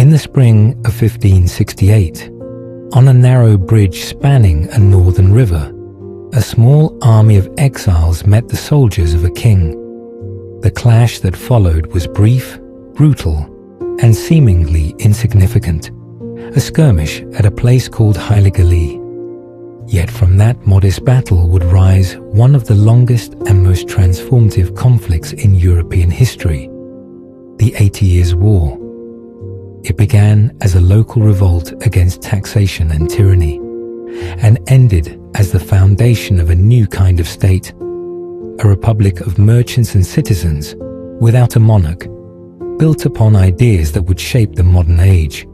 In the spring of 1568, on a narrow bridge spanning a northern river, a small army of exiles met the soldiers of a king. The clash that followed was brief, brutal, and seemingly insignificant, a skirmish at a place called Heiligerlee. Yet from that modest battle would rise one of the longest and most transformative conflicts in European history, the 80 Years' War. It began as a local revolt against taxation and tyranny, and ended as the foundation of a new kind of state, a republic of merchants and citizens without a monarch, built upon ideas that would shape the modern age.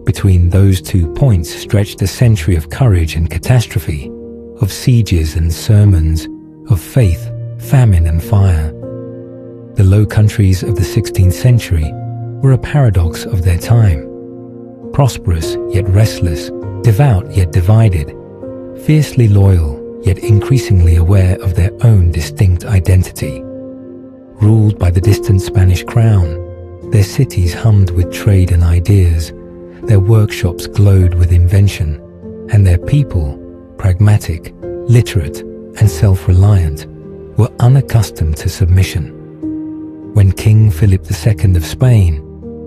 Between those 2 points stretched a century of courage and catastrophe, of sieges and sermons, of faith, famine and fire. The Low Countries of the 16th century were a paradox of their time. Prosperous yet restless, devout yet divided, fiercely loyal yet increasingly aware of their own distinct identity. Ruled by the distant Spanish crown, their cities hummed with trade and ideas, their workshops glowed with invention, and their people, pragmatic, literate, and self-reliant, were unaccustomed to submission. When King Philip II of Spain,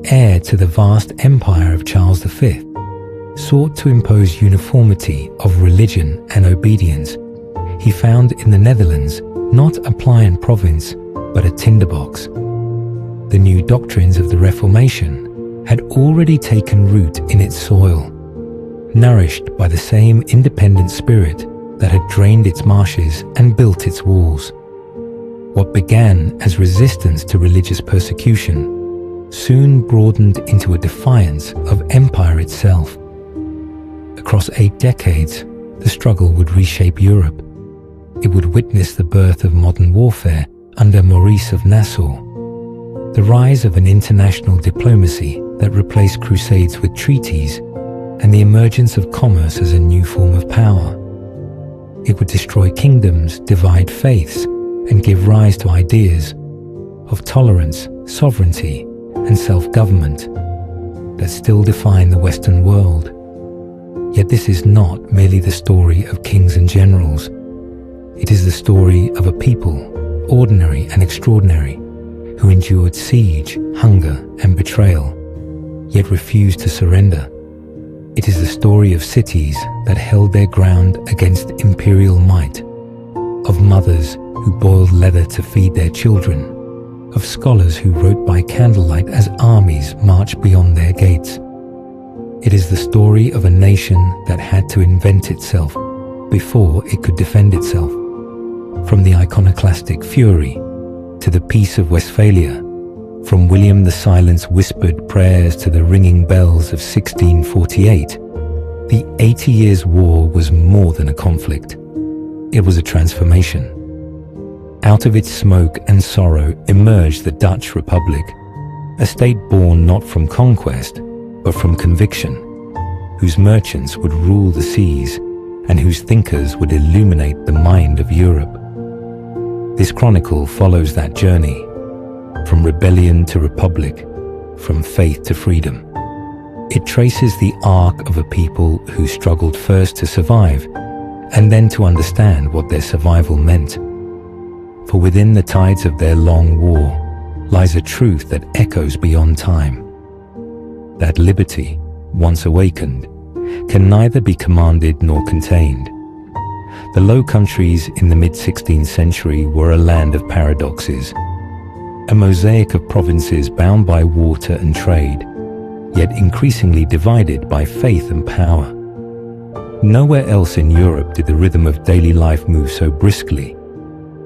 heir to the vast empire of Charles V, sought to impose uniformity of religion and obedience, he found in the Netherlands not a pliant province, but a tinderbox. The new doctrines of the Reformation had already taken root in its soil, nourished by the same independent spirit that had drained its marshes and built its walls. What began as resistance to religious persecution soon broadened into a defiance of empire itself. Across 8 decades, the struggle would reshape Europe. It would witness the birth of modern warfare under Maurice of Nassau, the rise of an international diplomacy that replaced crusades with treaties, and the emergence of commerce as a new form of power. It would destroy kingdoms, divide faiths, and give rise to ideas of tolerance, sovereignty, and self-government that still define the Western world. Yet this is not merely the story of kings and generals. It is the story of a people, ordinary and extraordinary, who endured siege, hunger, and betrayal, yet refused to surrender. It is the story of cities that held their ground against imperial might, of mothers who boiled leather to feed their children, of scholars who wrote by candlelight as armies marched beyond their gates. It is the story of a nation that had to invent itself before it could defend itself. From the iconoclastic fury to the Peace of Westphalia, from William the Silent's whispered prayers to the ringing bells of 1648, the 80 Years' War was more than a conflict. It was a transformation. Out of its smoke and sorrow emerged the Dutch Republic, a state born not from conquest, but from conviction, whose merchants would rule the seas and whose thinkers would illuminate the mind of Europe. This chronicle follows that journey, from rebellion to republic, from faith to freedom. It traces the arc of a people who struggled first to survive and then to understand what their survival meant. For within the tides of their long war lies a truth that echoes beyond time. That liberty, once awakened, can neither be commanded nor contained. The Low Countries in the mid-16th century were a land of paradoxes, a mosaic of provinces bound by water and trade, yet increasingly divided by faith and power. Nowhere else in Europe did the rhythm of daily life move so briskly,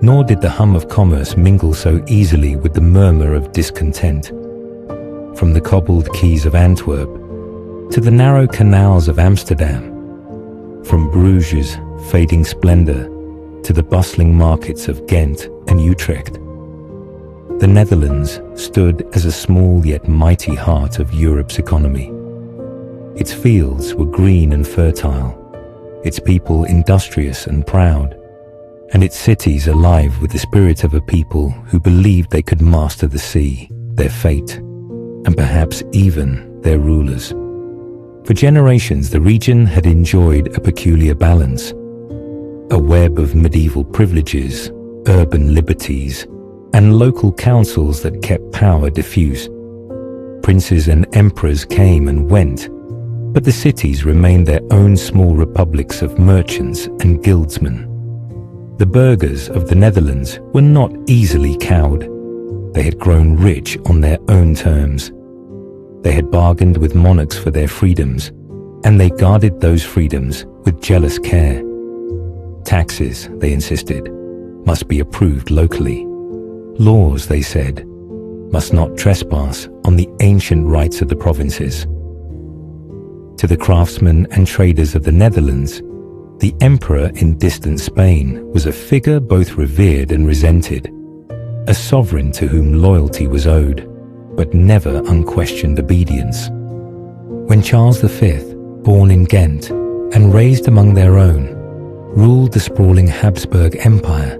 nor did the hum of commerce mingle so easily with the murmur of discontent. From the cobbled quays of Antwerp to the narrow canals of Amsterdam, from Bruges' fading splendor to the bustling markets of Ghent and Utrecht, the Netherlands stood as a small yet mighty heart of Europe's economy. Its fields were green and fertile, its people industrious and proud, and its cities alive with the spirit of a people who believed they could master the sea, their fate, and perhaps even their rulers. For generations, the region had enjoyed a peculiar balance, a web of medieval privileges, urban liberties, and local councils that kept power diffuse. Princes and emperors came and went, but the cities remained their own small republics of merchants and guildsmen. The burghers of the Netherlands were not easily cowed. They had grown rich on their own terms. They had bargained with monarchs for their freedoms, and they guarded those freedoms with jealous care. Taxes, they insisted, must be approved locally. Laws, they said, must not trespass on the ancient rights of the provinces. To the craftsmen and traders of the Netherlands, the emperor in distant Spain was a figure both revered and resented, a sovereign to whom loyalty was owed, but never unquestioned obedience. When Charles V, born in Ghent and raised among their own, ruled the sprawling Habsburg Empire,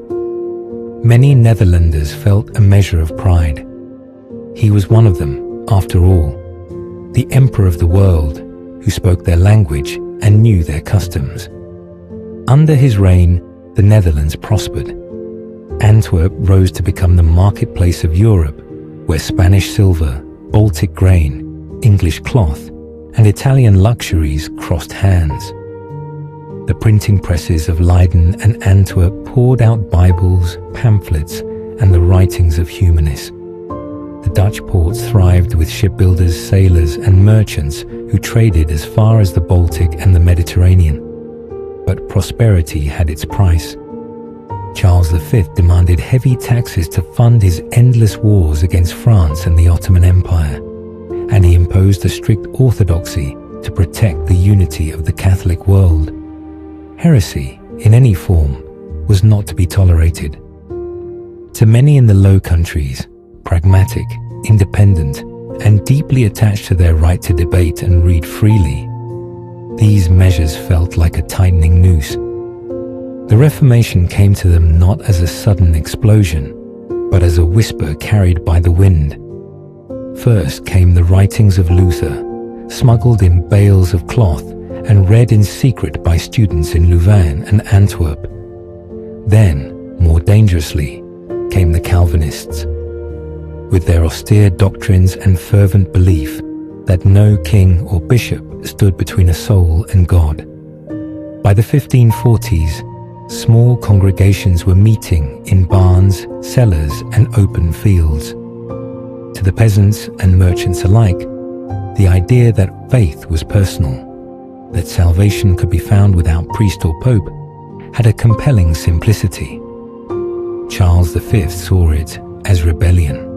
many Netherlanders felt a measure of pride. He was one of them, after all, the emperor of the world, who spoke their language and knew their customs. Under his reign, the Netherlands prospered. Antwerp rose to become the marketplace of Europe, where Spanish silver, Baltic grain, English cloth, and Italian luxuries crossed hands. The printing presses of Leiden and Antwerp poured out Bibles, pamphlets, and the writings of humanists. The Dutch ports thrived with shipbuilders, sailors, and merchants who traded as far as the Baltic and the Mediterranean. But prosperity had its price. Charles V demanded heavy taxes to fund his endless wars against France and the Ottoman Empire, and he imposed a strict orthodoxy to protect the unity of the Catholic world. Heresy, in any form, was not to be tolerated. To many in the Low Countries, pragmatic, independent, and deeply attached to their right to debate and read freely, these measures felt like a tightening noose. The Reformation came to them not as a sudden explosion, but as a whisper carried by the wind. First came the writings of Luther, smuggled in bales of cloth and read in secret by students in Louvain and Antwerp. Then, more dangerously, came the Calvinists, with their austere doctrines and fervent belief that no king or bishop stood between a soul and God. By the 1540s, small congregations were meeting in barns, cellars, and open fields. To the peasants and merchants alike, the idea that faith was personal, that salvation could be found without priest or pope, had a compelling simplicity. Charles V saw it as rebellion,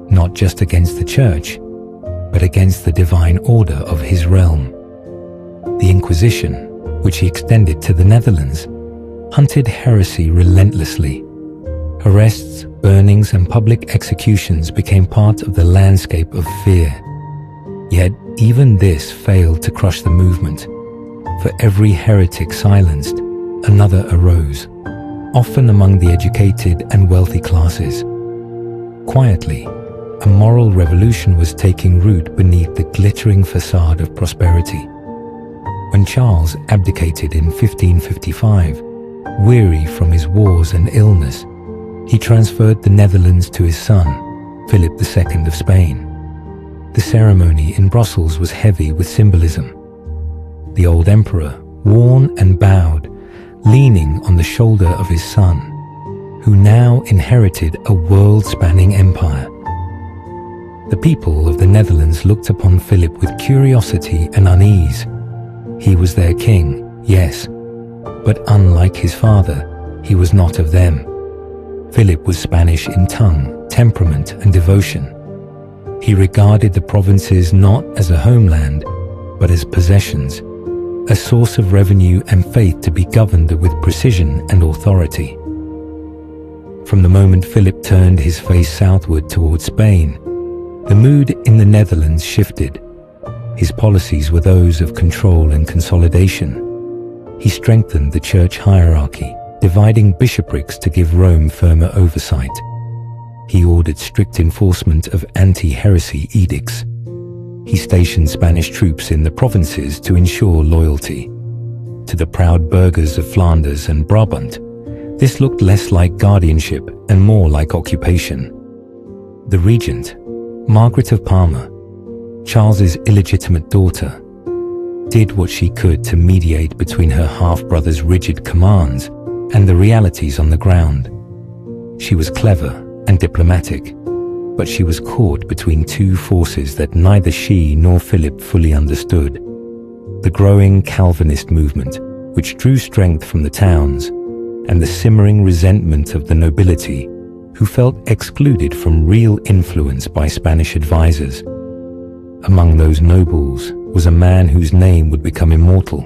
not just against the church, but against the divine order of his realm. The Inquisition, which he extended to the Netherlands, hunted heresy relentlessly. Arrests, burnings, and public executions became part of the landscape of fear. Yet even this failed to crush the movement. For every heretic silenced, another arose, often among the educated and wealthy classes. Quietly, a moral revolution was taking root beneath the glittering facade of prosperity. When Charles abdicated in 1555, weary from his wars and illness, he transferred the Netherlands to his son, Philip II of Spain. The ceremony in Brussels was heavy with symbolism. The old emperor, worn and bowed, leaning on the shoulder of his son, who now inherited a world-spanning empire. The people of the Netherlands looked upon Philip with curiosity and unease. He was their king, yes, but unlike his father, he was not of them. Philip was Spanish in tongue, temperament, and devotion. He regarded the provinces not as a homeland, but as possessions, a source of revenue and faith to be governed with precision and authority. From the moment Philip turned his face southward towards Spain, the mood in the Netherlands shifted. His policies were those of control and consolidation. He strengthened the church hierarchy, dividing bishoprics to give Rome firmer oversight. He ordered strict enforcement of anti-heresy edicts. He stationed Spanish troops in the provinces to ensure loyalty. To the proud burghers of Flanders and Brabant, this looked less like guardianship and more like occupation. The regent, Margaret of Parma, Charles's illegitimate daughter, did what she could to mediate between her half-brother's rigid commands and the realities on the ground. She was clever and diplomatic, but she was caught between two forces that neither she nor Philip fully understood. The growing Calvinist movement, which drew strength from the towns, and the simmering resentment of the nobility, who felt excluded from real influence by Spanish advisors. Among those nobles was a man whose name would become immortal,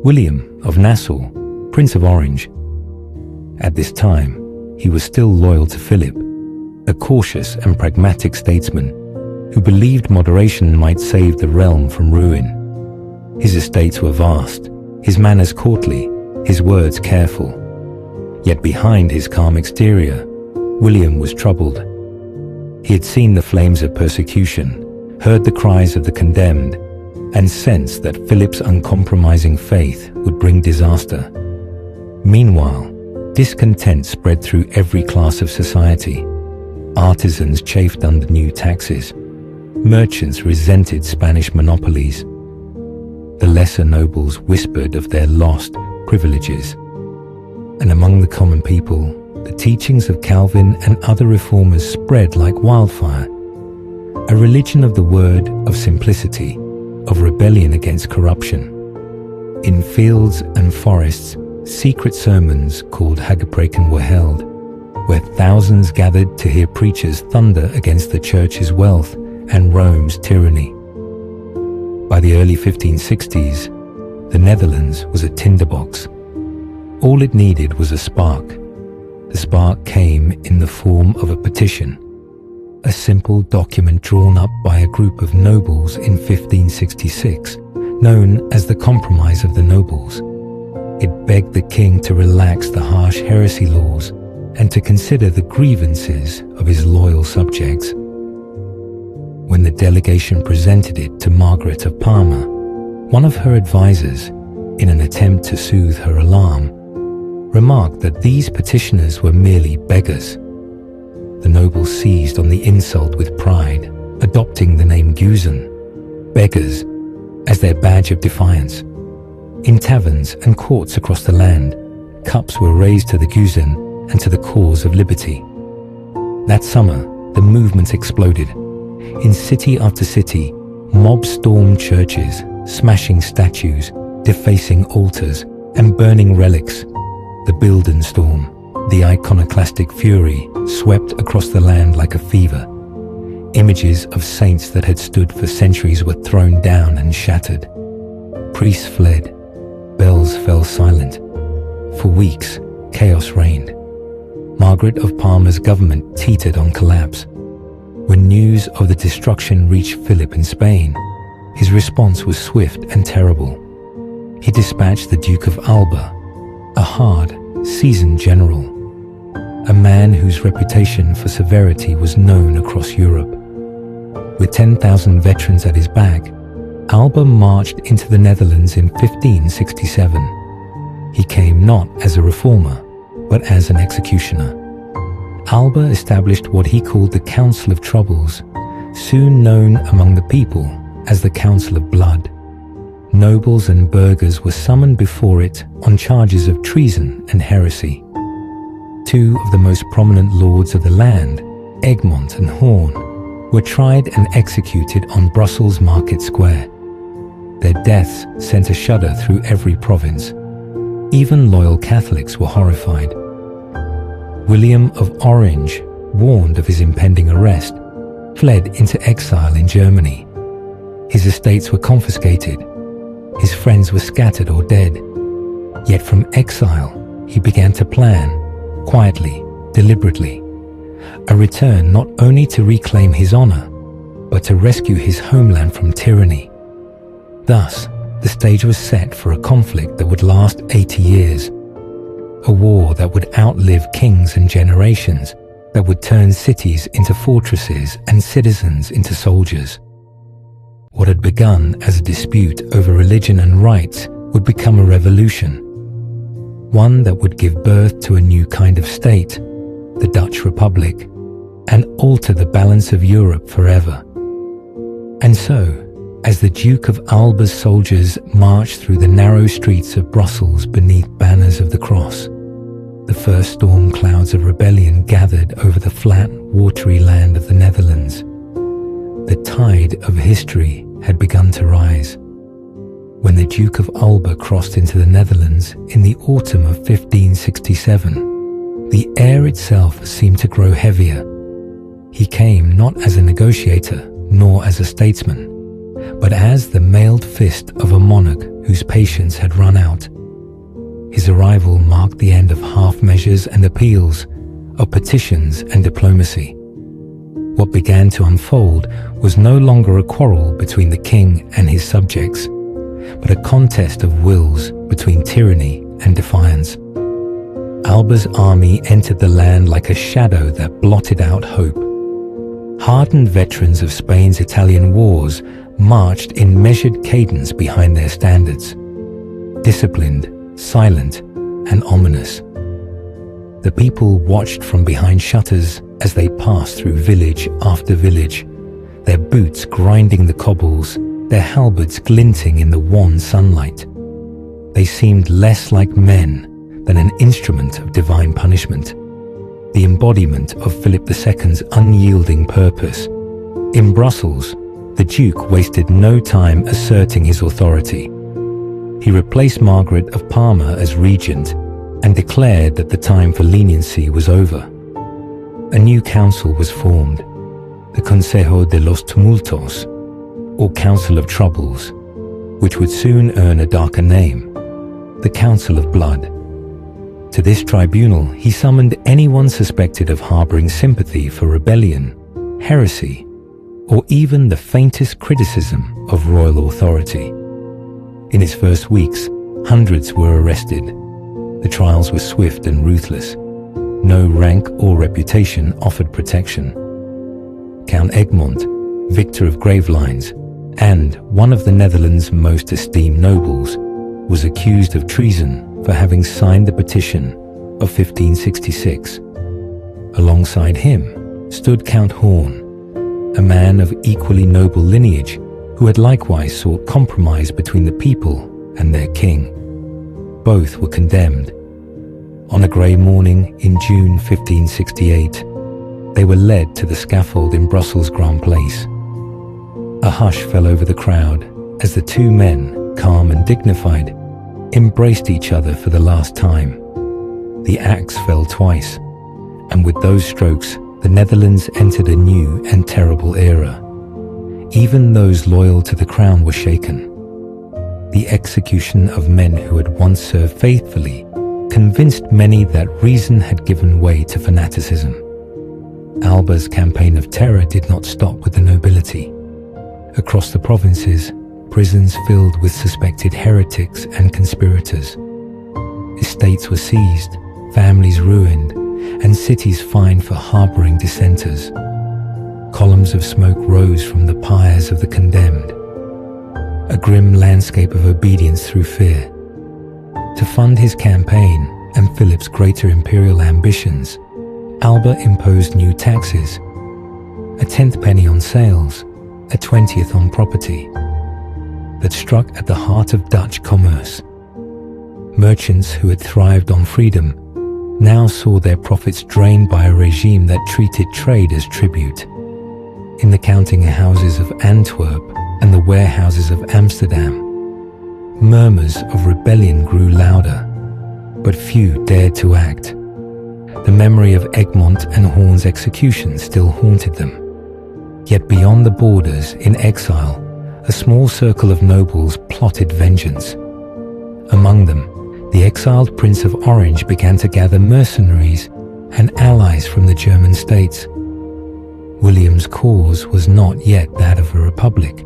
William of Nassau, Prince of Orange. At this time, he was still loyal to Philip, a cautious and pragmatic statesman who believed moderation might save the realm from ruin. His estates were vast, his manners courtly, his words careful. Yet behind his calm exterior, William was troubled. He had seen the flames of persecution, heard the cries of the condemned, and sensed that Philip's uncompromising faith would bring disaster. Meanwhile, discontent spread through every class of society. Artisans chafed under new taxes. Merchants resented Spanish monopolies. The lesser nobles whispered of their lost privileges. And among the common people, the teachings of Calvin and other reformers spread like wildfire. A religion of the word, of simplicity, of rebellion against corruption. In fields and forests, secret sermons called Hagepreken were held, where thousands gathered to hear preachers thunder against the church's wealth and Rome's tyranny. By the early 1560s, the Netherlands was a tinderbox. All it needed was a spark. The spark came in the form of a petition, a simple document drawn up by a group of nobles in 1566, known as the Compromise of the Nobles. It begged the king to relax the harsh heresy laws and to consider the grievances of his loyal subjects. When the delegation presented it to Margaret of Parma, one of her advisors, in an attempt to soothe her alarm, remarked that these petitioners were merely beggars. The nobles seized on the insult with pride, adopting the name Guzen, beggars, as their badge of defiance. In taverns and courts across the land, cups were raised to the Guzen and to the cause of liberty. That summer, the movement exploded. In city after city, mobs stormed churches, smashing statues, defacing altars, and burning relics. The Bildenstorm, the iconoclastic fury, swept across the land like a fever. Images of saints that had stood for centuries were thrown down and shattered. Priests fled. Bells fell silent. For weeks, chaos reigned. Margaret of Parma's government teetered on collapse. When news of the destruction reached Philip in Spain, his response was swift and terrible. He dispatched the Duke of Alba, a hard, seasoned general, a man whose reputation for severity was known across Europe. With 10,000 veterans at his back, Alba marched into the Netherlands in 1567. He came not as a reformer, but as an executioner. Alba established what he called the Council of Troubles, soon known among the people as the Council of Blood. Nobles and burghers were summoned before it on charges of treason and heresy. Two of the most prominent lords of the land, Egmont and Horn, were tried and executed on Brussels Market Square. Their deaths sent a shudder through every province. Even loyal Catholics were horrified. William of Orange, warned of his impending arrest, fled into exile in Germany. His estates were confiscated. His friends were scattered or dead. Yet from exile, he began to plan, quietly, deliberately, a return not only to reclaim his honor, but to rescue his homeland from tyranny. Thus, the stage was set for a conflict that would last 80 years, a war that would outlive kings and generations, that would turn cities into fortresses and citizens into soldiers. What had begun as a dispute over religion and rights would become a revolution, one that would give birth to a new kind of state, the Dutch Republic, and alter the balance of Europe forever. And so, as the Duke of Alba's soldiers marched through the narrow streets of Brussels beneath banners of the cross, the first storm clouds of rebellion gathered over the flat, watery land of the Netherlands. The tide of history had begun to rise. When the Duke of Alba crossed into the Netherlands in the autumn of 1567, the air itself seemed to grow heavier. He came not as a negotiator, nor as a statesman, but as the mailed fist of a monarch whose patience had run out. His arrival marked the end of half measures and appeals, of petitions and diplomacy. What began to unfold was no longer a quarrel between the king and his subjects, but a contest of wills between tyranny and defiance. Alba's army entered the land like a shadow that blotted out hope. Hardened veterans of Spain's Italian wars marched in measured cadence behind their standards, disciplined, silent, and ominous. The people watched from behind shutters as they passed through village after village, their boots grinding the cobbles, their halberds glinting in the wan sunlight. They seemed less like men than an instrument of divine punishment, the embodiment of Philip II's unyielding purpose. In Brussels, the Duke wasted no time asserting his authority. He replaced Margaret of Parma as regent and declared that the time for leniency was over. A new council was formed, the Consejo de los Tumultos, or Council of Troubles, which would soon earn a darker name, the Council of Blood. To this tribunal, he summoned anyone suspected of harboring sympathy for rebellion, heresy, or even the faintest criticism of royal authority. In its first weeks, hundreds were arrested. The trials were swift and ruthless. No rank or reputation offered protection. Count Egmont, victor of Gravelines, and one of the Netherlands' most esteemed nobles, was accused of treason for having signed the petition of 1566. Alongside him stood Count Horn, a man of equally noble lineage who had likewise sought compromise between the people and their king. Both were condemned. On a grey morning in June 1568, they were led to the scaffold in Brussels' Grand Place. A hush fell over the crowd as the two men, calm and dignified, embraced each other for the last time. The axe fell twice, and with those strokes, the Netherlands entered a new and terrible era. Even those loyal to the crown were shaken. The execution of men who had once served faithfully convinced many that reason had given way to fanaticism. Alba's campaign of terror did not stop with the nobility. Across the provinces, prisons filled with suspected heretics and conspirators. Estates were seized, families ruined, and cities fined for harboring dissenters. Columns of smoke rose from the pyres of the condemned. A grim landscape of obedience through fear. To fund his campaign and Philip's greater imperial ambitions, Alba imposed new taxes, a 10th penny on sales, a 20th on property, that struck at the heart of Dutch commerce. Merchants who had thrived on freedom now saw their profits drained by a regime that treated trade as tribute. In the counting houses of Antwerp and the warehouses of Amsterdam, murmurs of rebellion grew louder, but few dared to act. The memory of Egmont and Horn's execution still haunted them. Yet beyond the borders, in exile, a small circle of nobles plotted vengeance. Among them, the exiled Prince of Orange began to gather mercenaries and allies from the German states. William's cause was not yet that of a republic.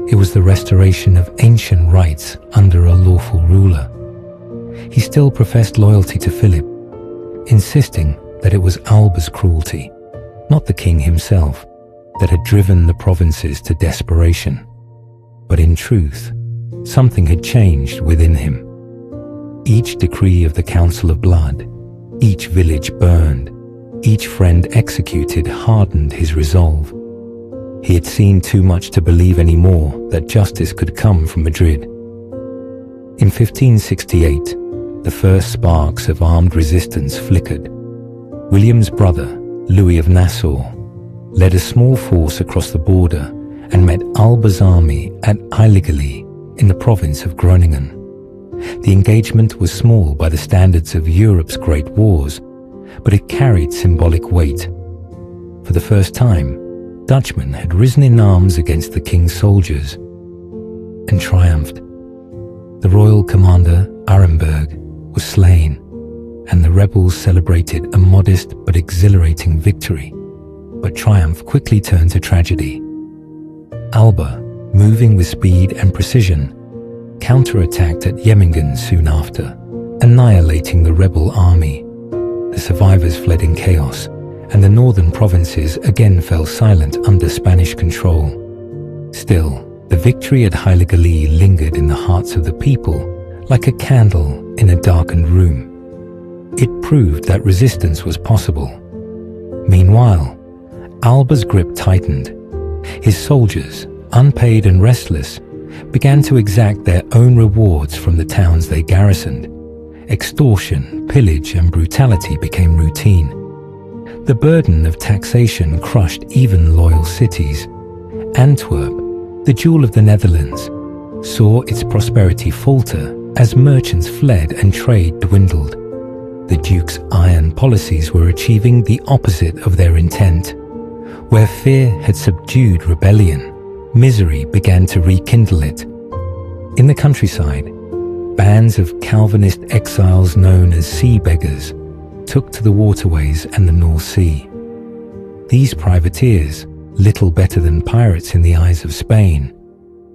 It was the restoration of ancient rights under a lawful ruler. He still professed loyalty to Philip, insisting that it was Alba's cruelty, not the king himself, that had driven the provinces to desperation. But in truth, something had changed within him. Each decree of the Council of Blood, each village burned, each friend executed hardened his resolve. He had seen too much to believe anymore that justice could come from Madrid. In 1568, the first sparks of armed resistance flickered. William's brother, Louis of Nassau, led a small force across the border and met Alba's army at Heiligerlee in the province of Groningen. The engagement was small by the standards of Europe's great wars, but it carried symbolic weight. For the first time, Dutchmen had risen in arms against the king's soldiers and triumphed. The royal commander, Aremberg, was slain, and the rebels celebrated a modest but exhilarating victory. But triumph quickly turned to tragedy. Alba, moving with speed and precision, counterattacked at Jemmingen soon after, annihilating the rebel army. The survivors fled in chaos, and the northern provinces again fell silent under Spanish control. Still, the victory at Heiligerlee lingered in the hearts of the people like a candle in a darkened room. It proved that resistance was possible. Meanwhile, Alba's grip tightened. His soldiers, unpaid and restless, began to exact their own rewards from the towns they garrisoned. Extortion, pillage, and brutality became routine. The burden of taxation crushed even loyal cities. Antwerp, the jewel of the Netherlands, saw its prosperity falter as merchants fled and trade dwindled. The Duke's iron policies were achieving the opposite of their intent. Where fear had subdued rebellion, misery began to rekindle it. In the countryside, bands of Calvinist exiles known as sea beggars took to the waterways and the North Sea. These privateers, little better than pirates in the eyes of Spain,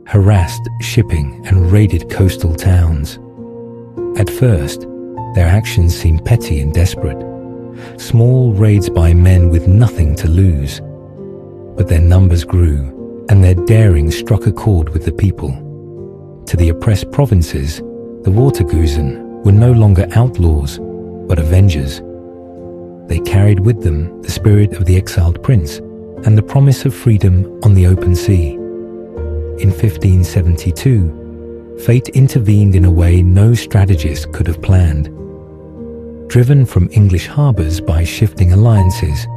harassed shipping and raided coastal towns. At first, their actions seemed petty and desperate, small raids by men with nothing to lose. But their numbers grew, and their daring struck a chord with the people. To the oppressed provinces, the Waterguzen were no longer outlaws, but avengers. They carried with them the spirit of the exiled prince and the promise of freedom on the open sea. In 1572, fate intervened in a way no strategist could have planned. Driven from English harbours by shifting alliances,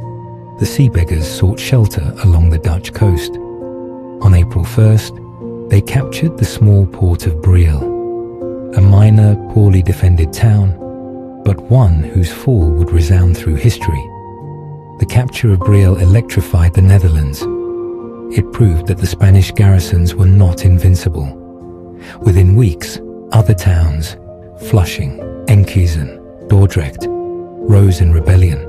the sea beggars sought shelter along the Dutch coast. On April 1st, they captured the small port of Briel, a minor, poorly defended town, but one whose fall would resound through history. The capture of Briel electrified the Netherlands. It proved that the Spanish garrisons were not invincible. Within weeks, other towns, Flushing, Enkhuizen, Dordrecht, rose in rebellion.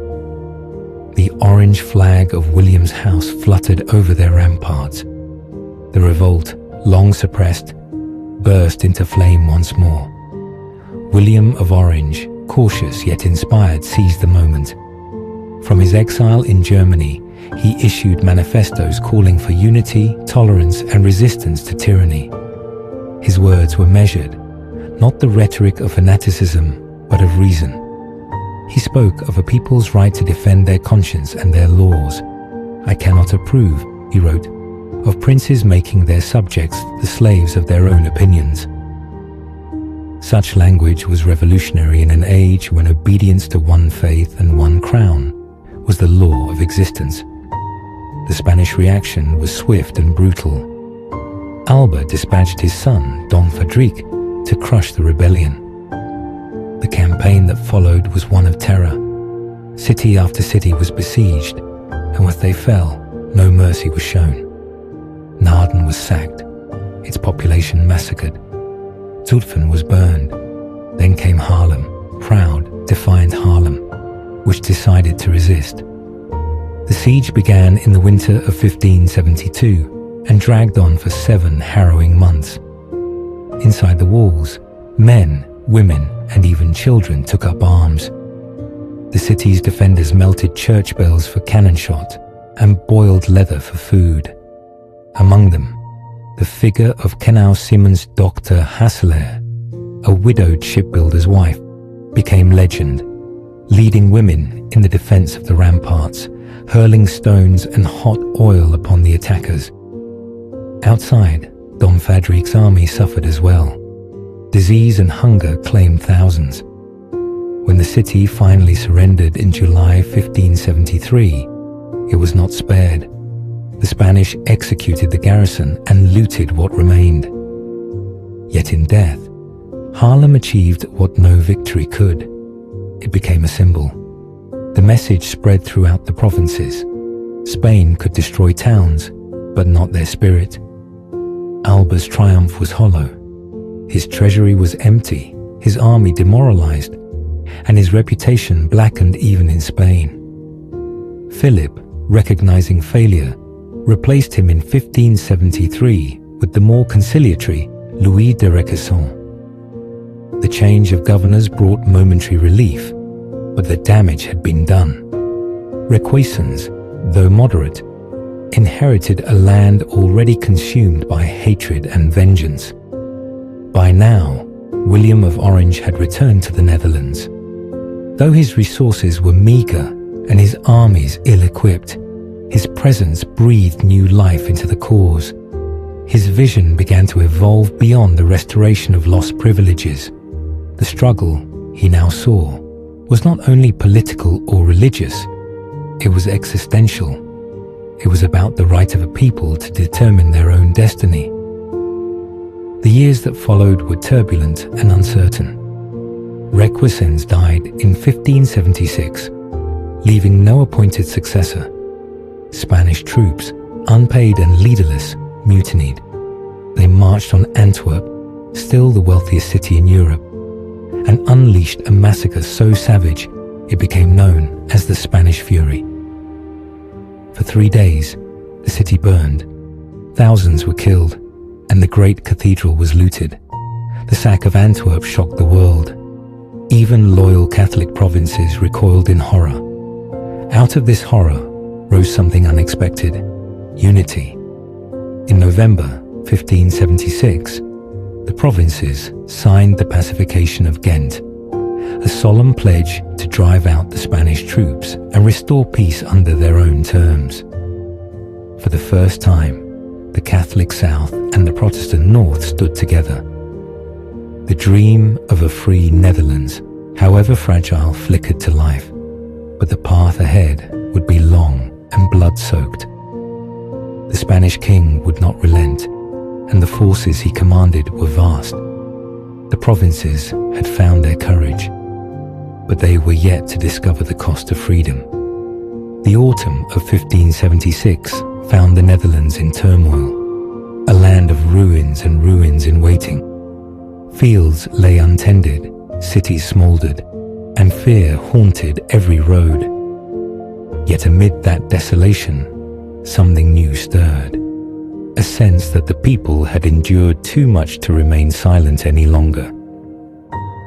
The orange flag of William's house fluttered over their ramparts. The revolt, long suppressed, burst into flame once more. William of Orange, cautious yet inspired, seized the moment. From his exile in Germany, he issued manifestos calling for unity, tolerance, and resistance to tyranny. His words were measured, not the rhetoric of fanaticism, but of reason. He spoke of a people's right to defend their conscience and their laws. "I cannot approve," he wrote, "of princes making their subjects the slaves of their own opinions." Such language was revolutionary in an age when obedience to one faith and one crown was the law of existence. The Spanish reaction was swift and brutal. Alba dispatched his son, Don Fadrique, to crush the rebellion. The campaign that followed was one of terror. City after city was besieged, and as they fell, no mercy was shown. Naarden was sacked, its population massacred. Zutphen was burned. Then came Haarlem, proud, defiant Haarlem, which decided to resist. The siege began in the winter of 1572 and dragged on for 7 harrowing months. Inside the walls, men, women, and even children took up arms. The city's defenders melted church bells for cannon shot and boiled leather for food. Among them, the figure of Kenau Siemens Dr. Hassler, a widowed shipbuilder's wife, became legend, leading women in the defense of the ramparts, hurling stones and hot oil upon the attackers. Outside, Dom Fadrik's army suffered as well. Disease and hunger claimed thousands. When the city finally surrendered in July 1573, it was not spared. The Spanish executed the garrison and looted what remained. Yet in death, Haarlem achieved what no victory could. It became a symbol. The message spread throughout the provinces. Spain could destroy towns, but not their spirit. Alba's triumph was hollow. His treasury was empty, his army demoralized, and his reputation blackened even in Spain. Philip, recognizing failure, replaced him in 1573 with the more conciliatory Louis de Requesens. The change of governors brought momentary relief, but the damage had been done. Requesens, though moderate, inherited a land already consumed by hatred and vengeance. By now, William of Orange had returned to the Netherlands. Though his resources were meager and his armies ill-equipped, his presence breathed new life into the cause. His vision began to evolve beyond the restoration of lost privileges. The struggle, he now saw, was not only political or religious, it was existential. It was about the right of a people to determine their own destiny. The years that followed were turbulent and uncertain. Requesens died in 1576, leaving no appointed successor. Spanish troops, unpaid and leaderless, mutinied. They marched on Antwerp, still the wealthiest city in Europe, and unleashed a massacre so savage it became known as the Spanish Fury. For 3 days, the city burned. Thousands were killed, and the great cathedral was looted. The sack of Antwerp shocked the world. Even loyal Catholic provinces recoiled in horror. Out of this horror rose something unexpected: unity. In November 1576, the provinces signed the Pacification of Ghent, a solemn pledge to drive out the Spanish troops and restore peace under their own terms. For the first time, the Catholic South and the Protestant North stood together. The dream of a free Netherlands, however fragile, flickered to life, but the path ahead would be long and blood-soaked. The Spanish king would not relent, and the forces he commanded were vast. The provinces had found their courage, but they were yet to discover the cost of freedom. The autumn of 1576 found the Netherlands in turmoil, a land of ruins and ruins in waiting. Fields lay untended, cities smouldered, and fear haunted every road. Yet amid that desolation, something new stirred. A sense that the people had endured too much to remain silent any longer.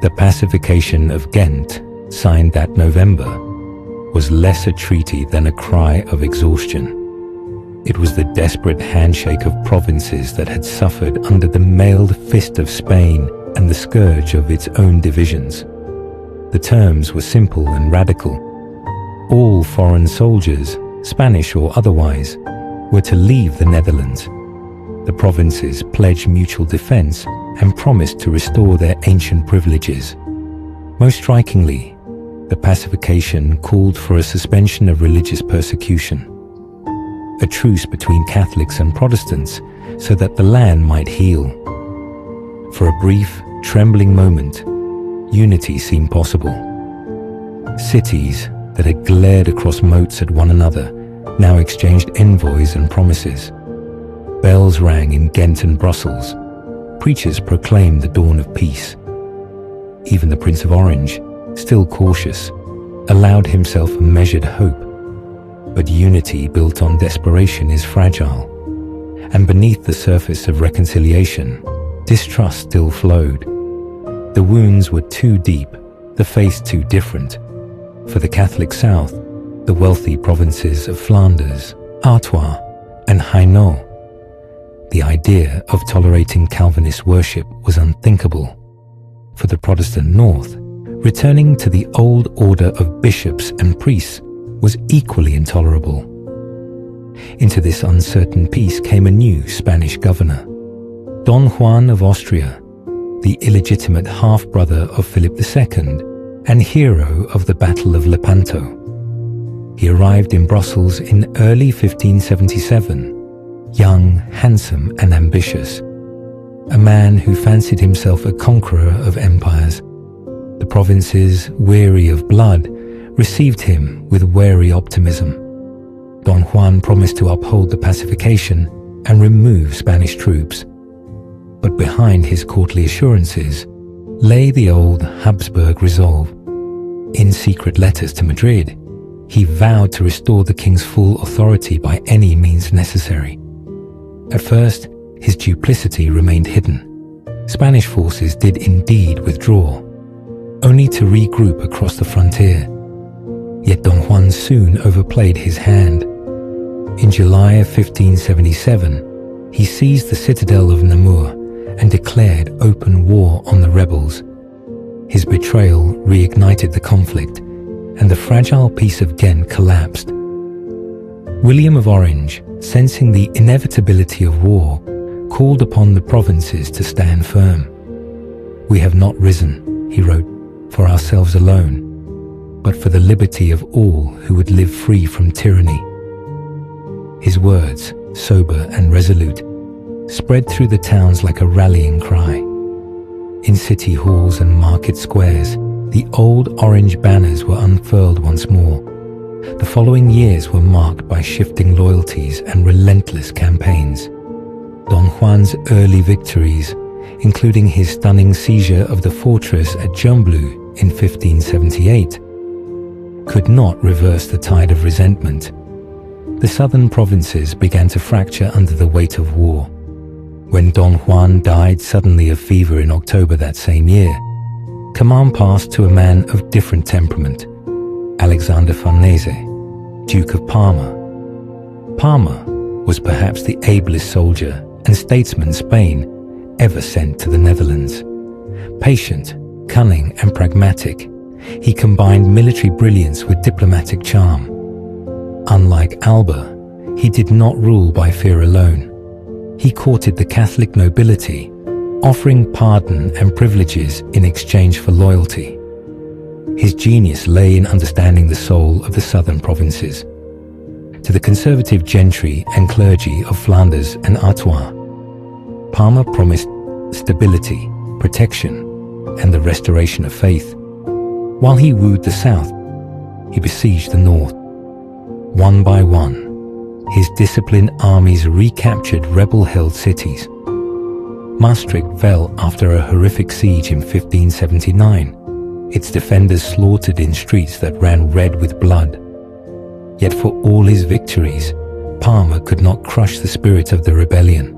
The Pacification of Ghent, signed that November, was less a treaty than a cry of exhaustion. It was the desperate handshake of provinces that had suffered under the mailed fist of Spain and the scourge of its own divisions. The terms were simple and radical. All foreign soldiers, Spanish or otherwise, were to leave the Netherlands. The provinces pledged mutual defense and promised to restore their ancient privileges. Most strikingly, the pacification called for a suspension of religious persecution, a truce between Catholics and Protestants so that the land might heal. For a brief, trembling moment, unity seemed possible. Cities that had glared across moats at one another now exchanged envoys and promises. Bells rang in Ghent and Brussels. Preachers proclaimed the dawn of peace. Even the Prince of Orange, still cautious, allowed himself a measured hope. But unity built on desperation is fragile, and beneath the surface of reconciliation, distrust still flowed. The wounds were too deep, the faith too different. For the Catholic South, the wealthy provinces of Flanders, Artois, and Hainaut, The idea of tolerating Calvinist worship was unthinkable. For the Protestant North, returning to the old order of bishops and priests was equally intolerable. Into this uncertain peace came a new Spanish governor, Don Juan of Austria, the illegitimate half-brother of Philip II and hero of the Battle of Lepanto. He arrived in Brussels in early 1577, young, handsome and ambitious, a man who fancied himself a conqueror of empires. The provinces, weary of blood, received him with wary optimism. Don Juan promised to uphold the pacification and remove Spanish troops. But behind his courtly assurances lay the old Habsburg resolve. In secret letters to Madrid, he vowed to restore the king's full authority by any means necessary. At first, his duplicity remained hidden. Spanish forces did indeed withdraw, only to regroup across the frontier. Yet Don Juan soon overplayed his hand. In July of 1577, he seized the citadel of Namur and declared open war on the rebels. His betrayal reignited the conflict, and the fragile peace of Ghent collapsed. William of Orange, sensing the inevitability of war, called upon the provinces to stand firm. "We have not risen," he wrote, "for ourselves alone, but for the liberty of all who would live free from tyranny." His words, sober and resolute, spread through the towns like a rallying cry. In city halls and market squares, the old orange banners were unfurled once more. The following years were marked by shifting loyalties and relentless campaigns. Don Juan's early victories, including his stunning seizure of the fortress at Jomblu in 1578, could not reverse the tide of resentment. The southern provinces began to fracture under the weight of war. When Don Juan died suddenly of fever in October that same year, command passed to a man of different temperament, Alexander Farnese, Duke of Parma. Parma was perhaps the ablest soldier and statesman Spain ever sent to the Netherlands. Patient, cunning and pragmatic, he combined military brilliance with diplomatic charm. Unlike Alba, he did not rule by fear alone. He courted the Catholic nobility, offering pardon and privileges in exchange for loyalty. His genius lay in understanding the soul of the southern provinces. To the conservative gentry and clergy of Flanders and Artois, Parma promised stability, protection, and the restoration of faith. While he wooed the south, he besieged the north. One by one, his disciplined armies recaptured rebel-held cities. Maastricht fell after a horrific siege in 1579, its defenders slaughtered in streets that ran red with blood. Yet for all his victories, Parma could not crush the spirit of the rebellion.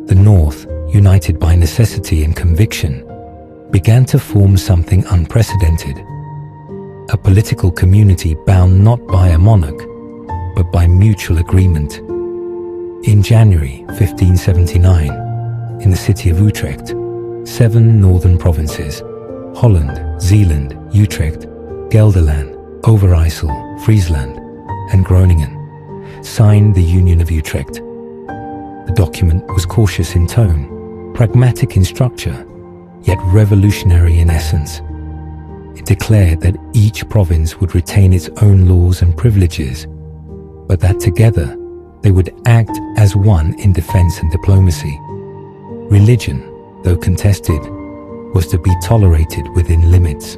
The North, united by necessity and conviction, began to form something unprecedented. A political community bound not by a monarch, but by mutual agreement. In January 1579, in the city of Utrecht, 7 northern provinces, Holland, Zeeland, Utrecht, Gelderland, Overijssel, Friesland, and Groningen, signed the Union of Utrecht. The document was cautious in tone, pragmatic in structure, yet revolutionary in essence. It declared that each province would retain its own laws and privileges, but that together they would act as one in defense and diplomacy. Religion, though contested, was to be tolerated within limits.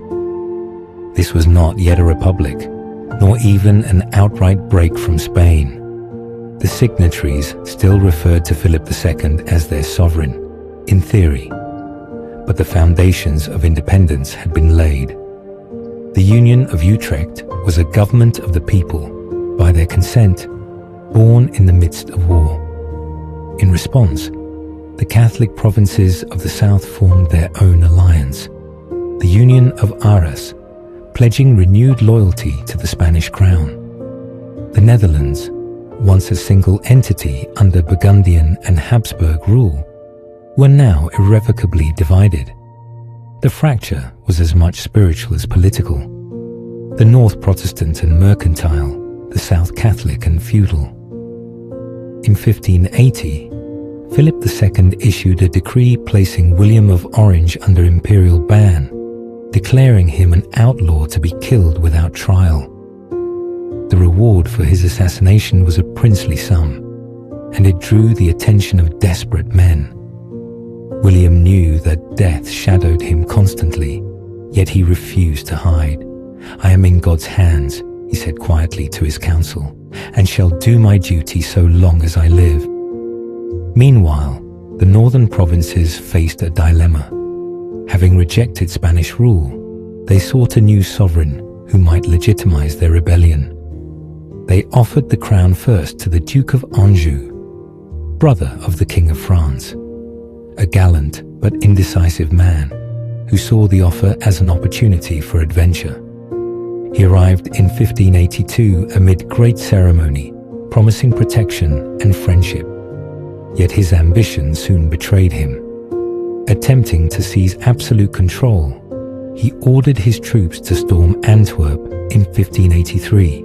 This was not yet a republic, nor even an outright break from Spain. The signatories still referred to Philip II as their sovereign, in theory, but the foundations of independence had been laid. The Union of Utrecht was a government of the people, by their consent, born in the midst of war. In response, the Catholic provinces of the south formed their own alliance, the Union of Arras, pledging renewed loyalty to the Spanish crown. The Netherlands, once a single entity under Burgundian and Habsburg rule, were now irrevocably divided. The fracture was as much spiritual as political. The North Protestant and mercantile, the South Catholic and feudal. In 1580, Philip II issued a decree placing William of Orange under imperial ban, declaring him an outlaw to be killed without trial. The reward for his assassination was a princely sum, and it drew the attention of desperate men. William knew that death shadowed him constantly, yet he refused to hide. "I am in God's hands," he said quietly to his council, "and shall do my duty so long as I live." Meanwhile, the northern provinces faced a dilemma. Having rejected Spanish rule, they sought a new sovereign who might legitimize their rebellion. They offered the crown first to the Duke of Anjou, brother of the King of France, a gallant but indecisive man who saw the offer as an opportunity for adventure. He arrived in 1582 amid great ceremony, promising protection and friendship. Yet his ambition soon betrayed him. Attempting to seize absolute control, he ordered his troops to storm Antwerp in 1583.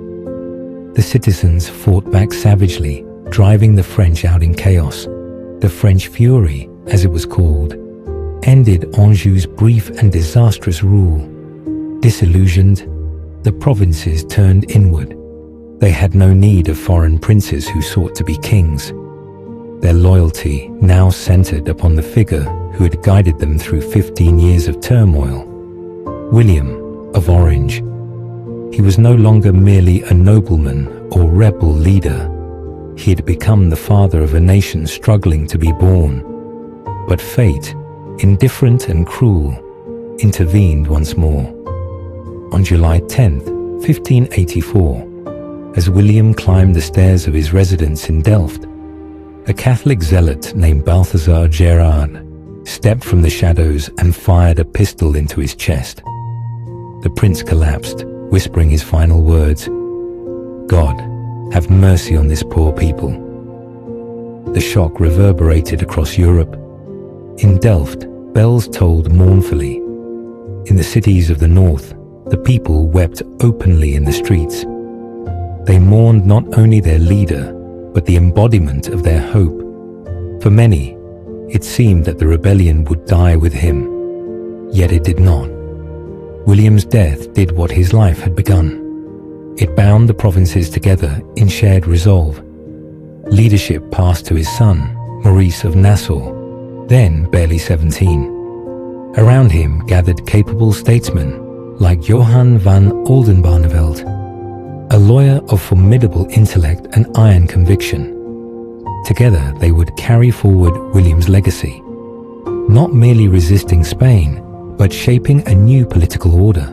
The citizens fought back savagely, driving the French out in chaos. The French Fury, as it was called, ended Anjou's brief and disastrous rule. Disillusioned, the provinces turned inward. They had no need of foreign princes who sought to be kings. Their loyalty now centered upon the figure who had guided them through 15 years of turmoil, William of Orange. He was no longer merely a nobleman or rebel leader. He had become the father of a nation struggling to be born. But fate, indifferent and cruel, intervened once more. On July 10, 1584, as William climbed the stairs of his residence in Delft, a Catholic zealot named Balthazar Gerard stepped from the shadows and fired a pistol into his chest. The prince collapsed, whispering his final words, "God, have mercy on this poor people." The shock reverberated across Europe. In Delft, bells tolled mournfully. In the cities of the north, the people wept openly in the streets. They mourned not only their leader, but the embodiment of their hope. For many, it seemed that the rebellion would die with him. Yet it did not. William's death did what his life had begun. It bound the provinces together in shared resolve. Leadership passed to his son, Maurice of Nassau, then barely 17. Around him gathered capable statesmen like Johann van Oldenbarnevelt, a lawyer of formidable intellect and iron conviction. Together they would carry forward William's legacy, not merely resisting Spain, but shaping a new political order.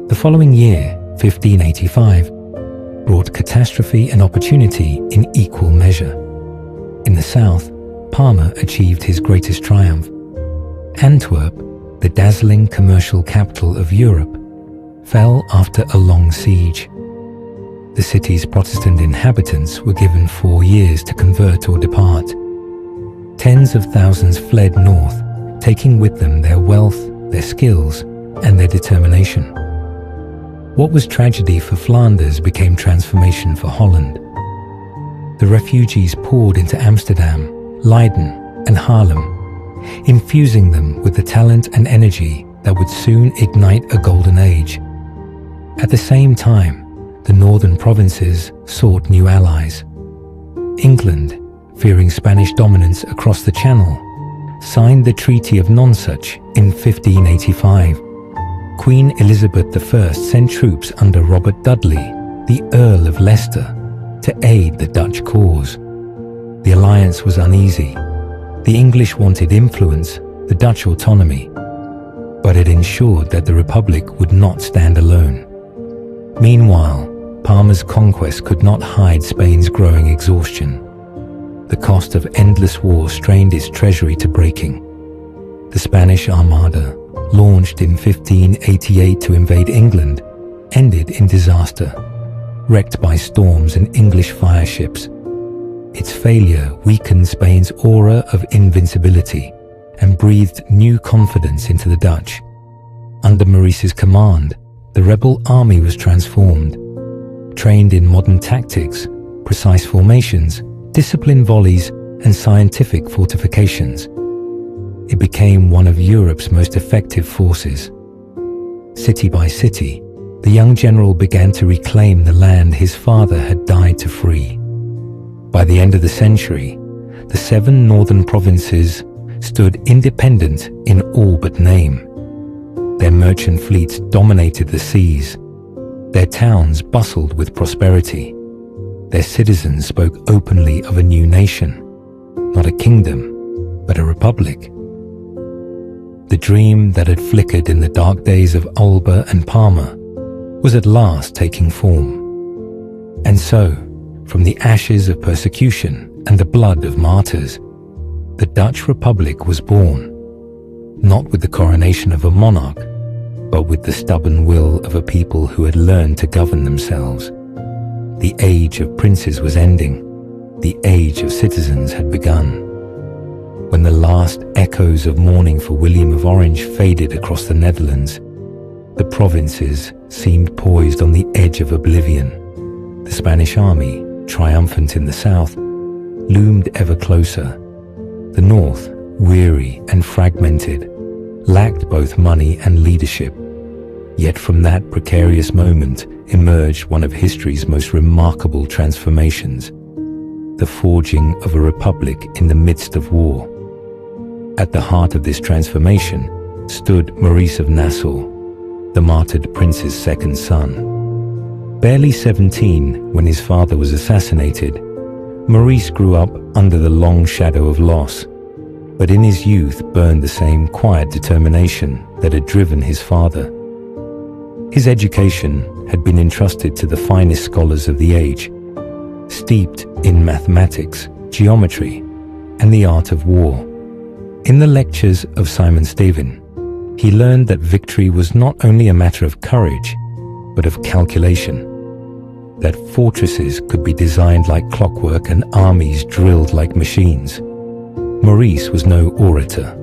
The following year, 1585, brought catastrophe and opportunity in equal measure. In the south, Parma achieved his greatest triumph. Antwerp, the dazzling commercial capital of Europe, fell after a long siege. The city's Protestant inhabitants were given 4 years to convert or depart. Tens of thousands fled north, taking with them their wealth, their skills, and their determination. What was tragedy for Flanders became transformation for Holland. The refugees poured into Amsterdam, Leiden, and Haarlem, infusing them with the talent and energy that would soon ignite a golden age. At the same time, the northern provinces sought new allies. England, fearing Spanish dominance across the Channel, signed the Treaty of Nonsuch in 1585. Queen Elizabeth I sent troops under Robert Dudley, the Earl of Leicester, to aid the Dutch cause. The alliance was uneasy. The English wanted influence, the Dutch autonomy, but it ensured that the Republic would not stand alone. Meanwhile, Parma's conquest could not hide Spain's growing exhaustion. The cost of endless war strained its treasury to breaking. The Spanish Armada, launched in 1588 to invade England, ended in disaster. wrecked by storms and English fire ships. Its failure weakened Spain's aura of invincibility and breathed new confidence into the Dutch. Under Maurice's command, the rebel army was transformed. Trained in modern tactics, precise formations, disciplined volleys, and scientific fortifications, it became one of Europe's most effective forces. City by city, the young general began to reclaim the land his father had died to free. By the end of the century, the 7 northern provinces stood independent in all but name. Their merchant fleets dominated the seas. Their towns bustled with prosperity. Their citizens spoke openly of a new nation, not a kingdom, but a republic. The dream that had flickered in the dark days of Alba and Parma was at last taking form. And so, from the ashes of persecution and the blood of martyrs, the Dutch Republic was born, not with the coronation of a monarch, but with the stubborn will of a people who had learned to govern themselves. The age of princes was ending. The age of citizens had begun. When the last echoes of mourning for William of Orange faded across the Netherlands, the provinces seemed poised on the edge of oblivion. The Spanish army, triumphant in the south, loomed ever closer. The north, weary and fragmented, lacked both money and leadership. Yet from that precarious moment emerged one of history's most remarkable transformations, the forging of a republic in the midst of war. At the heart of this transformation stood Maurice of Nassau, the martyred prince's second son. Barely 17 when his father was assassinated, Maurice grew up under the long shadow of loss, but in his youth burned the same quiet determination that had driven his father. His education had been entrusted to the finest scholars of the age, steeped in mathematics, geometry, and the art of war. In the lectures of Simon Stevin, he learned that victory was not only a matter of courage, but of calculation, that fortresses could be designed like clockwork and armies drilled like machines. Maurice was no orator,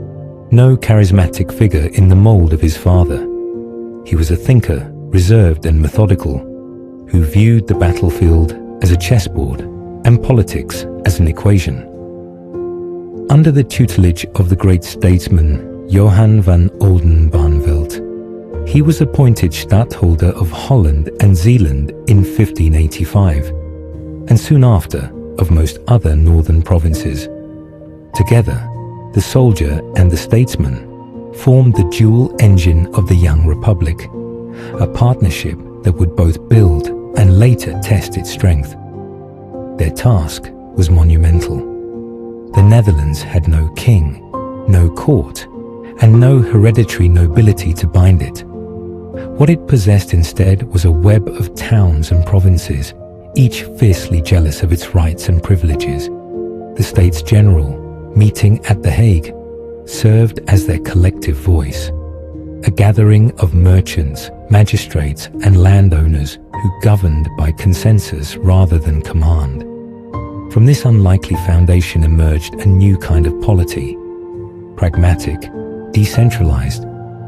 no charismatic figure in the mold of his father. He was a thinker, reserved and methodical, who viewed the battlefield as a chessboard and politics as an equation. Under the tutelage of the great statesman Johann van Oldenbarnevelt, he was appointed Stadtholder of Holland and Zeeland in 1585, and soon after of most other northern provinces. Together, the soldier and the statesman formed the dual engine of the young republic, a partnership that would both build and later test its strength. Their task was monumental. The Netherlands had no king, no court, and no hereditary nobility to bind it. What it possessed instead was a web of towns and provinces, each fiercely jealous of its rights and privileges. The States General, meeting at The Hague, served as their collective voice, a gathering of merchants, magistrates, and landowners who governed by consensus rather than command. From this unlikely foundation emerged a new kind of polity, pragmatic, decentralized,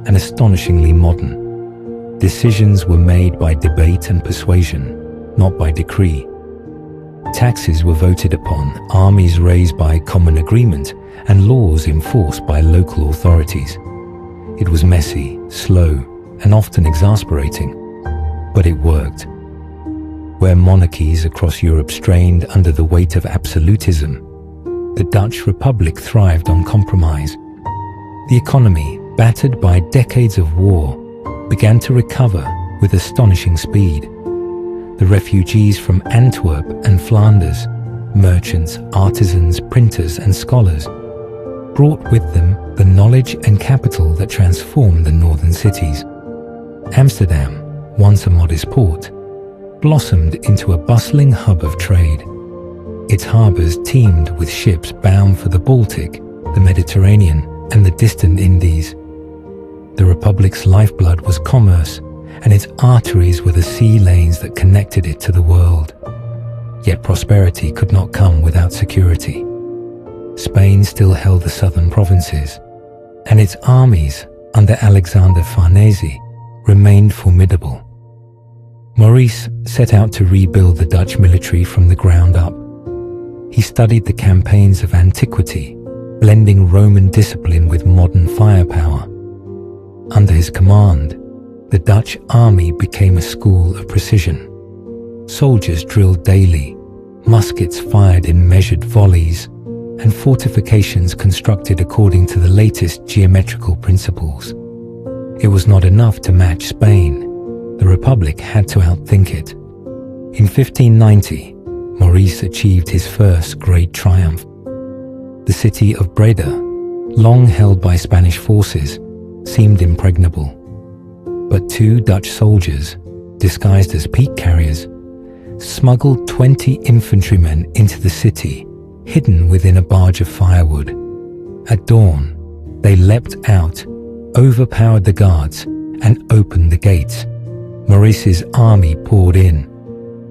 and astonishingly modern. Decisions were made by debate and persuasion, not by decree. Taxes were voted upon, armies raised by common agreement, and laws enforced by local authorities. It was messy, slow, and often exasperating, but it worked. Where monarchies across Europe strained under the weight of absolutism, the Dutch Republic thrived on compromise. The economy, battered by decades of war, began to recover with astonishing speed. The refugees from Antwerp and Flanders, merchants, artisans, printers, and scholars, brought with them the knowledge and capital that transformed the northern cities. Amsterdam, once a modest port, blossomed into a bustling hub of trade. Its harbors teemed with ships bound for the Baltic, the Mediterranean, and the distant Indies. The Republic's lifeblood was commerce, and its arteries were the sea lanes that connected it to the world. Yet prosperity could not come without security. Spain still held the southern provinces, and its armies, under Alexander Farnese, remained formidable. Maurice set out to rebuild the Dutch military from the ground up. He studied the campaigns of antiquity, blending Roman discipline with modern firepower. Under his command, the Dutch army became a school of precision. Soldiers drilled daily, muskets fired in measured volleys, and fortifications constructed according to the latest geometrical principles. It was not enough to match Spain. The Republic had to outthink it. In 1590, Maurice achieved his first great triumph. The city of Breda, long held by Spanish forces, seemed impregnable. But two Dutch soldiers, disguised as peat carriers, smuggled 20 infantrymen into the city, hidden within a barge of firewood. At dawn, they leapt out, overpowered the guards, and opened the gates. Maurice's army poured in.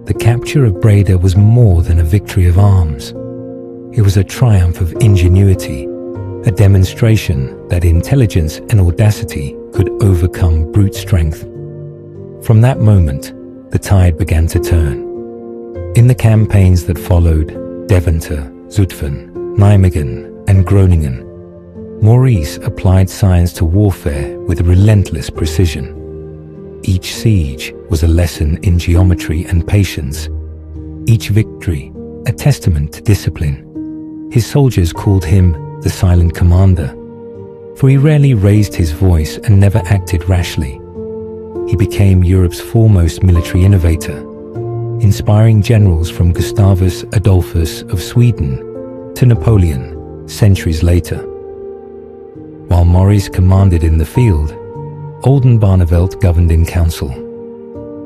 The capture of Breda was more than a victory of arms. It was a triumph of ingenuity, a demonstration that intelligence and audacity could overcome brute strength. From that moment, the tide began to turn. In the campaigns that followed, Deventer, Zutphen, Nijmegen, and Groningen, Maurice applied science to warfare with relentless precision. Each siege was a lesson in geometry and patience. Each victory, a testament to discipline. His soldiers called him the silent commander, for he rarely raised his voice and never acted rashly. He became Europe's foremost military innovator, inspiring generals from Gustavus Adolphus of Sweden to Napoleon centuries later. While Maurice commanded in the field, Oldenbarnevelt governed in council.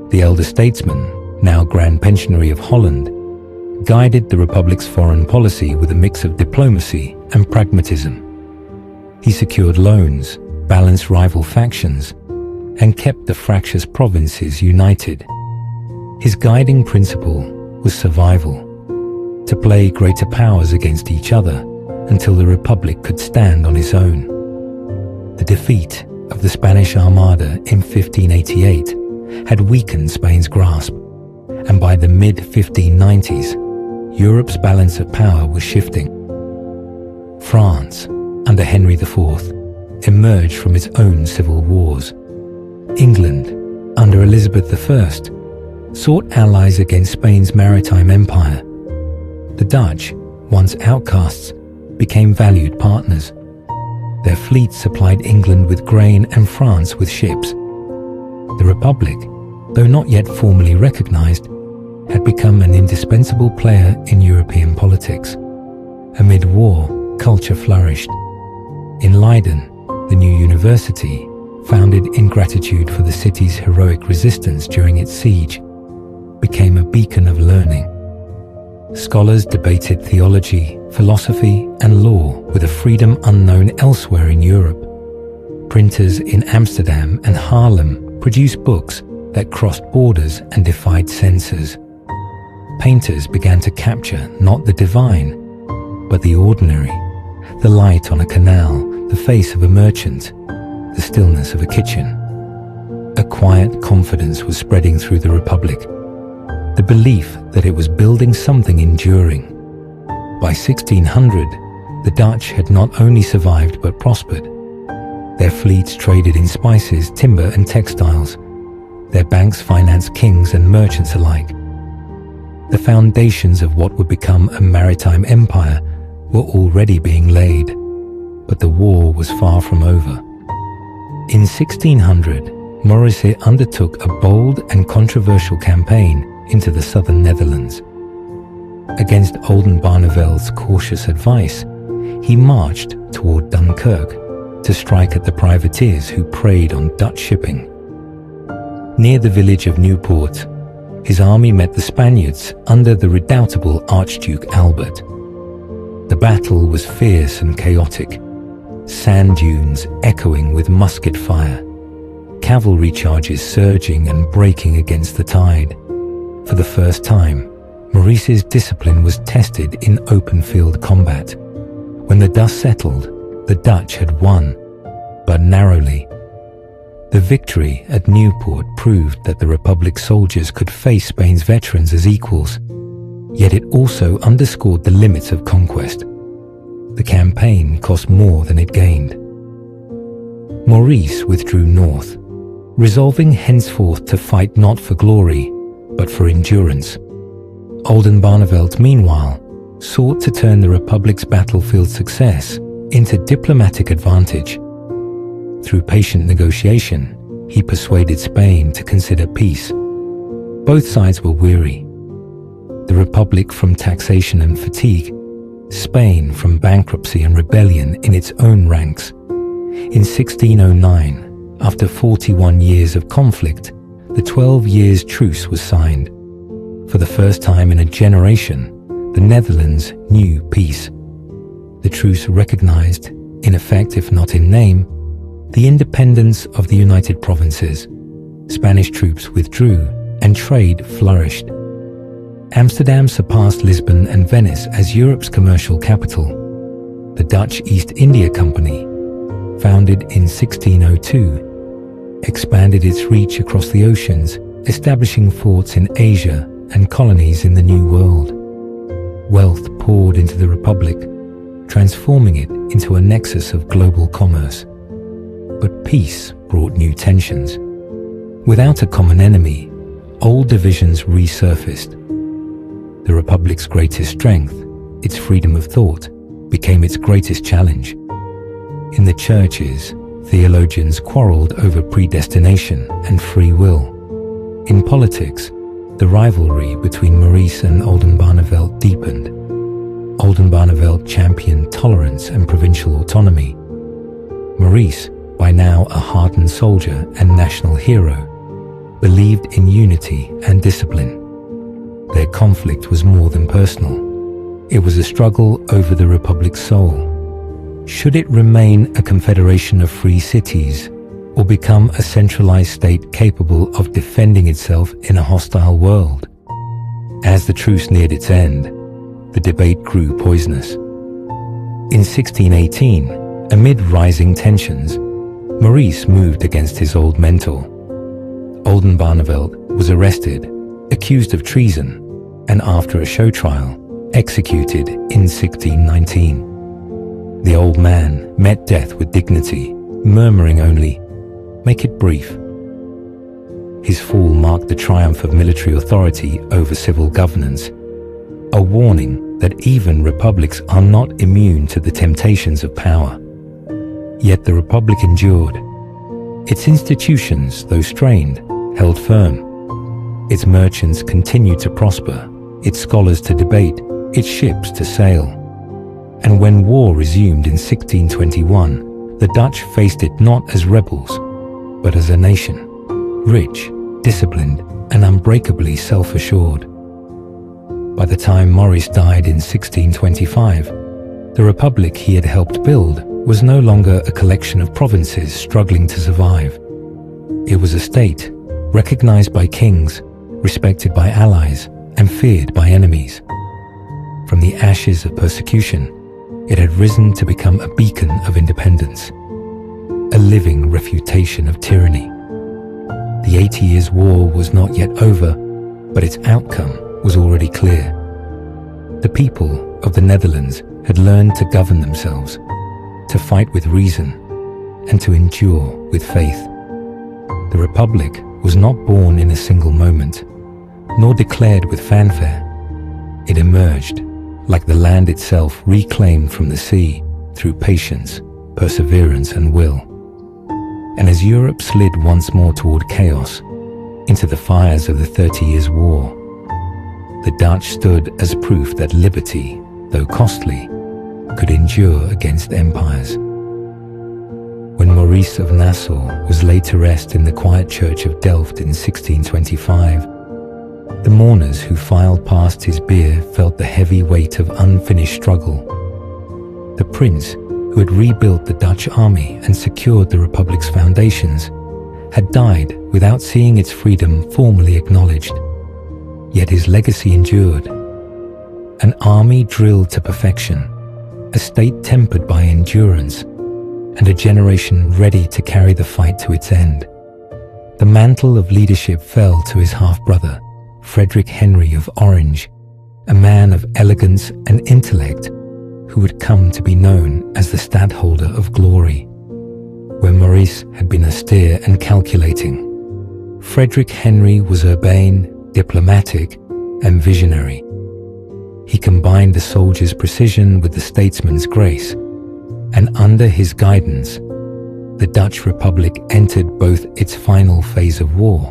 The elder statesman, now Grand Pensionary of Holland, guided the Republic's foreign policy with a mix of diplomacy and pragmatism. He secured loans, balanced rival factions, and kept the fractious provinces united. His guiding principle was survival, to play greater powers against each other until the Republic could stand on its own. The defeat of the Spanish Armada in 1588 had weakened Spain's grasp, and by the mid-1590s, Europe's balance of power was shifting. France, under Henry IV, emerged from its own civil wars. England, under Elizabeth I, sought allies against Spain's maritime empire. The Dutch, once outcasts, became valued partners. Their fleet supplied England with grain and France with ships. The Republic, though not yet formally recognized, had become an indispensable player in European politics. Amid war, culture flourished. In Leiden, the new university, founded in gratitude for the city's heroic resistance during its siege, became a beacon of learning. Scholars debated theology, philosophy, and law with a freedom unknown elsewhere in Europe. Printers in Amsterdam and Haarlem produced books that crossed borders and defied censors. Painters began to capture not the divine, but the ordinary, the light on a canal, the face of a merchant, the stillness of a kitchen. A quiet confidence was spreading through the Republic, the belief that it was building something enduring. By 1600, the Dutch had not only survived but prospered. Their fleets traded in spices, timber, and textiles. Their banks financed kings and merchants alike. The foundations of what would become a maritime empire were already being laid, but the war was far from over. In 1600, Maurice undertook a bold and controversial campaign into the southern Netherlands. Against Oldenbarnevelt's cautious advice, he marched toward Dunkirk to strike at the privateers who preyed on Dutch shipping. Near the village of Newport, his army met the Spaniards under the redoubtable Archduke Albert. The battle was fierce and chaotic, sand dunes echoing with musket fire, cavalry charges surging and breaking against the tide. For the first time, Maurice's discipline was tested in open field combat. When the dust settled, the Dutch had won, but narrowly. The victory at Nieuwpoort proved that the Republic's soldiers could face Spain's veterans as equals, yet it also underscored the limits of conquest. The campaign cost more than it gained. Maurice withdrew north, resolving henceforth to fight not for glory, but for endurance. Oldenbarnevelt, meanwhile, sought to turn the Republic's battlefield success into diplomatic advantage. Through patient negotiation, he persuaded Spain to consider peace. Both sides were weary. The Republic from taxation and fatigue, Spain from bankruptcy and rebellion in its own ranks. In 1609, after 41 years of conflict, the 12 years truce was signed. For the first time in a generation, the Netherlands knew peace. The truce recognized, in effect if not in name, the independence of the United Provinces. Spanish troops withdrew and trade flourished. Amsterdam surpassed Lisbon and Venice as Europe's commercial capital. The Dutch East India Company, founded in 1602, expanded its reach across the oceans, establishing forts in Asia and colonies in the New World. Wealth poured into the Republic, transforming it into a nexus of global commerce. But peace brought new tensions. Without a common enemy, old divisions resurfaced. The Republic's greatest strength, its freedom of thought, became its greatest challenge. In the churches, theologians quarreled over predestination and free will. In politics, the rivalry between Maurice and Oldenbarnevelt deepened. Oldenbarnevelt championed tolerance and provincial autonomy. Maurice, by now a hardened soldier and national hero, believed in unity and discipline. Their conflict was more than personal. It was a struggle over the Republic's soul. Should it remain a confederation of free cities, or become a centralized state capable of defending itself in a hostile world? As the truce neared its end, the debate grew poisonous. In 1618, amid rising tensions, Maurice moved against his old mentor. Oldenbarnevelt was arrested, accused of treason, and after a show trial, executed in 1619. The old man met death with dignity, murmuring only, "Make it brief." His fall marked the triumph of military authority over civil governance, a warning that even republics are not immune to the temptations of power. Yet the Republic endured. Its institutions, though strained, held firm. Its merchants continued to prosper, its scholars to debate, its ships to sail. And when war resumed in 1621, the Dutch faced it not as rebels, but as a nation, rich, disciplined, and unbreakably self-assured. By the time Maurice died in 1625, the Republic he had helped build was no longer a collection of provinces struggling to survive. It was a state, recognized by kings, respected by allies, and feared by enemies. From the ashes of persecution, it had risen to become a beacon of independence, a living refutation of tyranny. The 80 Years' War was not yet over, but its outcome was already clear. The people of the Netherlands had learned to govern themselves, to fight with reason, and to endure with faith. The Republic was not born in a single moment, nor declared with fanfare. It emerged, like the land itself reclaimed from the sea, through patience, perseverance, and will. And as Europe slid once more toward chaos, into the fires of the 30 Years' War, the Dutch stood as proof that liberty, though costly, could endure against empires. When Maurice of Nassau was laid to rest in the quiet church of Delft in 1625, the mourners who filed past his bier felt the heavy weight of unfinished struggle. The prince, who had rebuilt the Dutch army and secured the Republic's foundations, had died without seeing its freedom formally acknowledged. Yet his legacy endured. An army drilled to perfection, a state tempered by endurance, and a generation ready to carry the fight to its end. The mantle of leadership fell to his half-brother, Frederick Henry of Orange, a man of elegance and intellect who would come to be known as the Stadtholder of Glory. Where Maurice had been austere and calculating, Frederick Henry was urbane, diplomatic, and visionary. He combined the soldier's precision with the statesman's grace, and under his guidance, the Dutch Republic entered both its final phase of war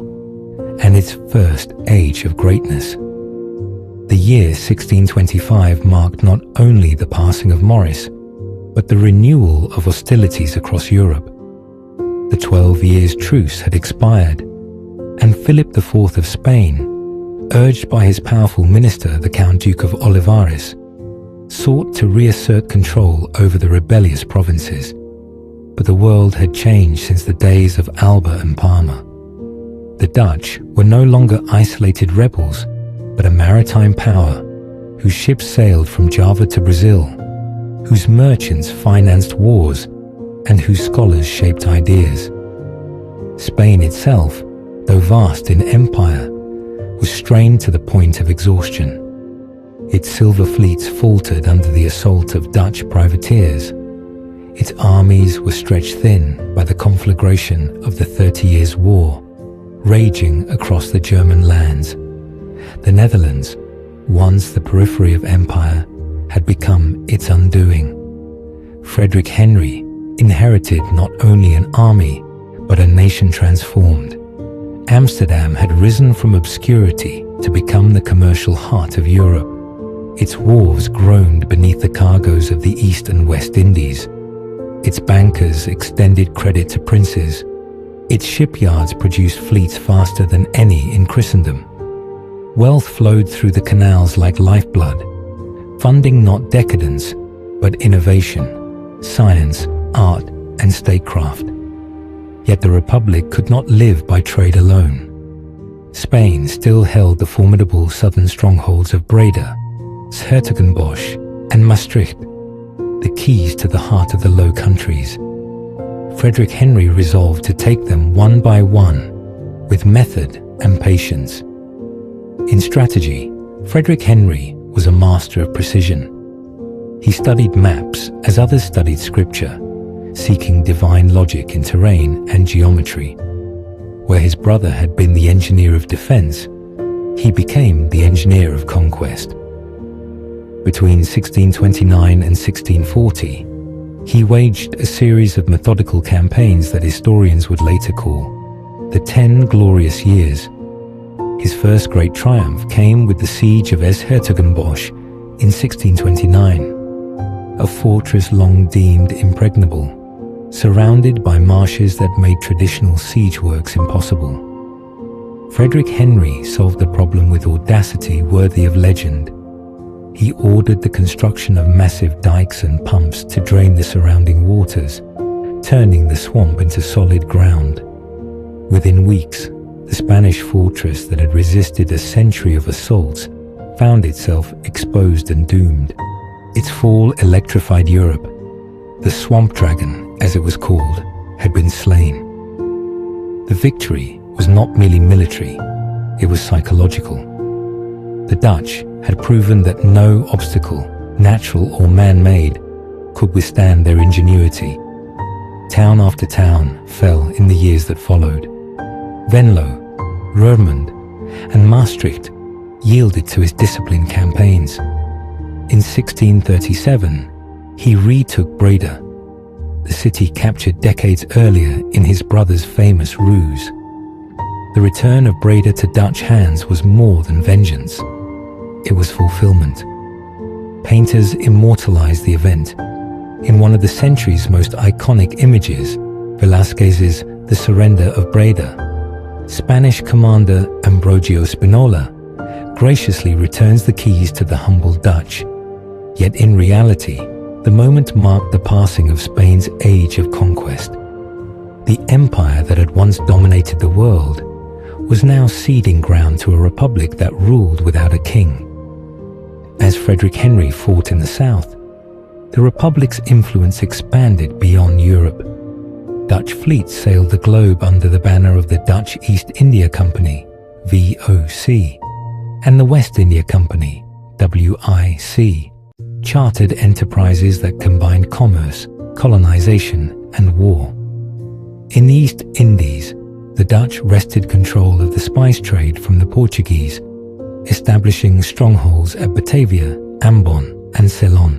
and its first age of greatness. The year 1625 marked not only the passing of Maurice, but the renewal of hostilities across Europe. The 12 years' truce had expired, and Philip IV of Spain, urged by his powerful minister, the Count Duke of Olivares, sought to reassert control over the rebellious provinces. But the world had changed since the days of Alba and Parma. The Dutch were no longer isolated rebels, but a maritime power whose ships sailed from Java to Brazil, whose merchants financed wars, and whose scholars shaped ideas. Spain itself, though vast in empire, was strained to the point of exhaustion. Its silver fleets faltered under the assault of Dutch privateers. Its armies were stretched thin by the conflagration of the 30 Years' War, raging across the German lands. The Netherlands, once the periphery of empire, had become its undoing. Frederick Henry inherited not only an army, but a nation transformed. Amsterdam had risen from obscurity to become the commercial heart of Europe. Its wharves groaned beneath the cargoes of the East and West Indies. Its bankers extended credit to princes. Its shipyards produced fleets faster than any in Christendom. Wealth flowed through the canals like lifeblood, funding not decadence, but innovation, science, art, and statecraft. Yet the Republic could not live by trade alone. Spain still held the formidable southern strongholds of Breda, 's-Hertogenbosch, and Maastricht, the keys to the heart of the Low Countries. Frederick Henry resolved to take them one by one, with method and patience. In strategy, Frederick Henry was a master of precision. He studied maps as others studied scripture, seeking divine logic in terrain and geometry. Where his brother had been the engineer of defense, he became the engineer of conquest. Between 1629 and 1640, he waged a series of methodical campaigns that historians would later call the 10 Glorious Years. His first great triumph came with the siege of 's-Hertogenbosch in 1629, a fortress long deemed impregnable, surrounded by marshes that made traditional siege works impossible. Frederick Henry solved the problem with audacity worthy of legend. He ordered the construction of massive dikes and pumps to drain the surrounding waters, turning the swamp into solid ground. Within weeks, the Spanish fortress that had resisted a century of assaults found itself exposed and doomed. Its fall electrified Europe. The swamp dragon, as it was called, had been slain. The victory was not merely military, it was psychological. The Dutch had proven that no obstacle, natural or man-made, could withstand their ingenuity. Town after town fell in the years that followed. Venlo, Roermond, and Maastricht yielded to his disciplined campaigns. In 1637, he retook Breda, the city captured decades earlier in his brother's famous ruse. The return of Breda to Dutch hands was more than vengeance. It was fulfillment. Painters immortalized the event. In one of the century's most iconic images, Velázquez's The Surrender of Breda, Spanish commander Ambrogio Spinola graciously returns the keys to the humble Dutch. Yet in reality, the moment marked the passing of Spain's age of conquest. The empire that had once dominated the world was now ceding ground to a republic that ruled without a king. As Frederick Henry fought in the south, the republic's influence expanded beyond Europe. Dutch fleets sailed the globe under the banner of the Dutch East India Company, VOC, and the West India Company, WIC, chartered enterprises that combined commerce, colonization, and war. In the East Indies, the Dutch wrested control of the spice trade from the Portuguese, establishing strongholds at Batavia, Ambon, and Ceylon.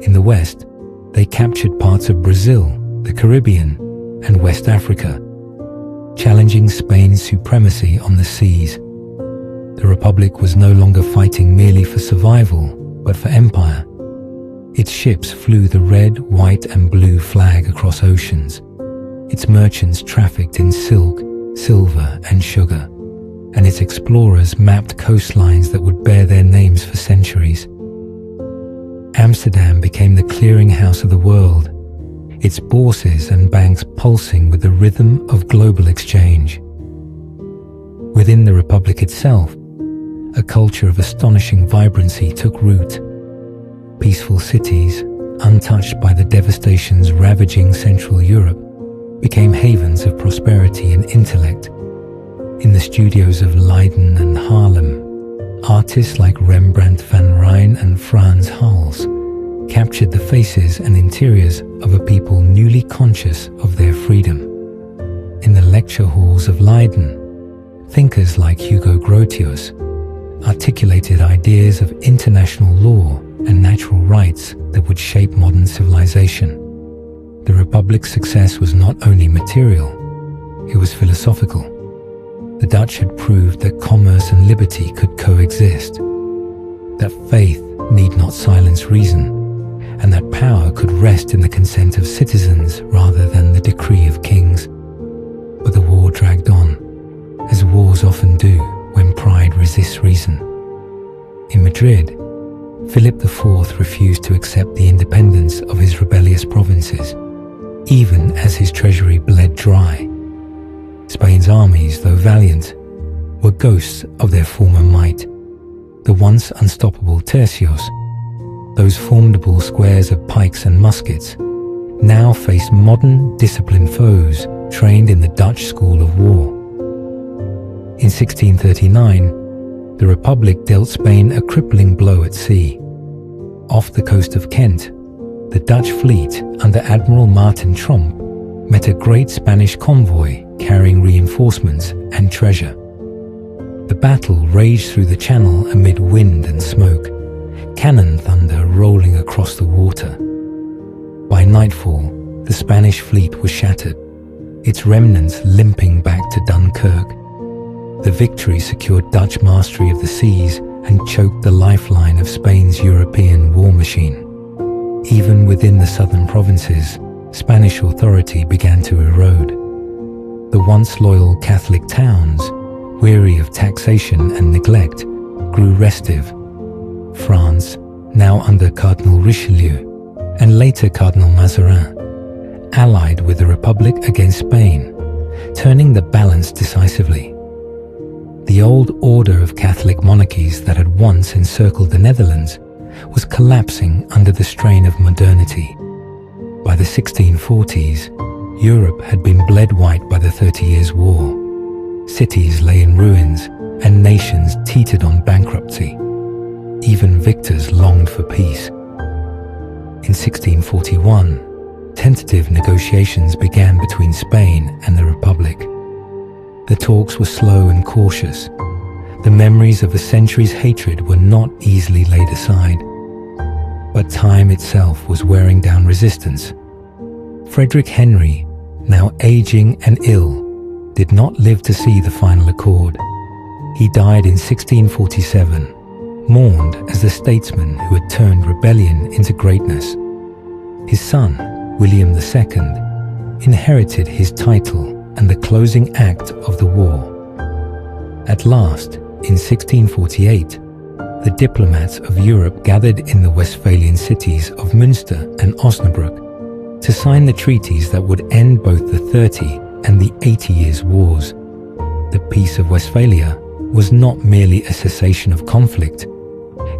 In the West, they captured parts of Brazil, the Caribbean, and West Africa, challenging Spain's supremacy on the seas. The Republic was no longer fighting merely for survival, but for empire. Its ships flew the red, white, and blue flag across oceans. Its merchants trafficked in silk, silver, and sugar, and its explorers mapped coastlines that would bear their names for centuries. Amsterdam became the clearinghouse of the world, its bourses and banks pulsing with the rhythm of global exchange. Within the Republic itself, a culture of astonishing vibrancy took root. Peaceful cities, untouched by the devastations ravaging Central Europe, became havens of prosperity and intellect. In the studios of Leiden and Haarlem, artists like Rembrandt van Rijn and Frans Hals captured the faces and interiors of a people newly conscious of their freedom. In the lecture halls of Leiden, thinkers like Hugo Grotius articulated ideas of international law and natural rights that would shape modern civilization. The Republic's success was not only material, it was philosophical. The Dutch had proved that commerce and liberty could coexist, that faith need not silence reason, and that power could rest in the consent of citizens rather than the decree of kings. But the war dragged on, as wars often do when pride resists reason. In Madrid, Philip IV refused to accept the independence of his rebellious provinces, even as his treasury bled dry. Spain's armies, though valiant, were ghosts of their former might. The once unstoppable tercios, those formidable squares of pikes and muskets, now faced modern, disciplined foes trained in the Dutch school of war. In 1639, the Republic dealt Spain a crippling blow at sea. Off the coast of Kent, the Dutch fleet under Admiral Martin Tromp met a great Spanish convoy carrying reinforcements and treasure. The battle raged through the channel amid wind and smoke, cannon thunder rolling across the water. By nightfall, the Spanish fleet was shattered, its remnants limping back to Dunkirk. The victory secured Dutch mastery of the seas and choked the lifeline of Spain's European war machine. Even within the southern provinces, Spanish authority began to erode. The once loyal Catholic towns, weary of taxation and neglect, grew restive. France, now under Cardinal Richelieu, and later Cardinal Mazarin, allied with the Republic against Spain, turning the balance decisively. The old order of Catholic monarchies that had once encircled the Netherlands was collapsing under the strain of modernity. By the 1640s, Europe had been bled white by the 30 Years' War. Cities lay in ruins and nations teetered on bankruptcy. Even victors longed for peace. In 1641, tentative negotiations began between Spain and the Republic. The talks were slow and cautious. The memories of a century's hatred were not easily laid aside. But time itself was wearing down resistance. Frederick Henry, now aging and ill, did not live to see the final accord. He died in 1647, mourned as the statesman who had turned rebellion into greatness. His son, William II, inherited his title and the closing act of the war. At last, in 1648, the diplomats of Europe gathered in the Westphalian cities of Münster and Osnabrück. to sign the treaties that would end both the 30 and the 80 Years' Wars. The Peace of Westphalia was not merely a cessation of conflict,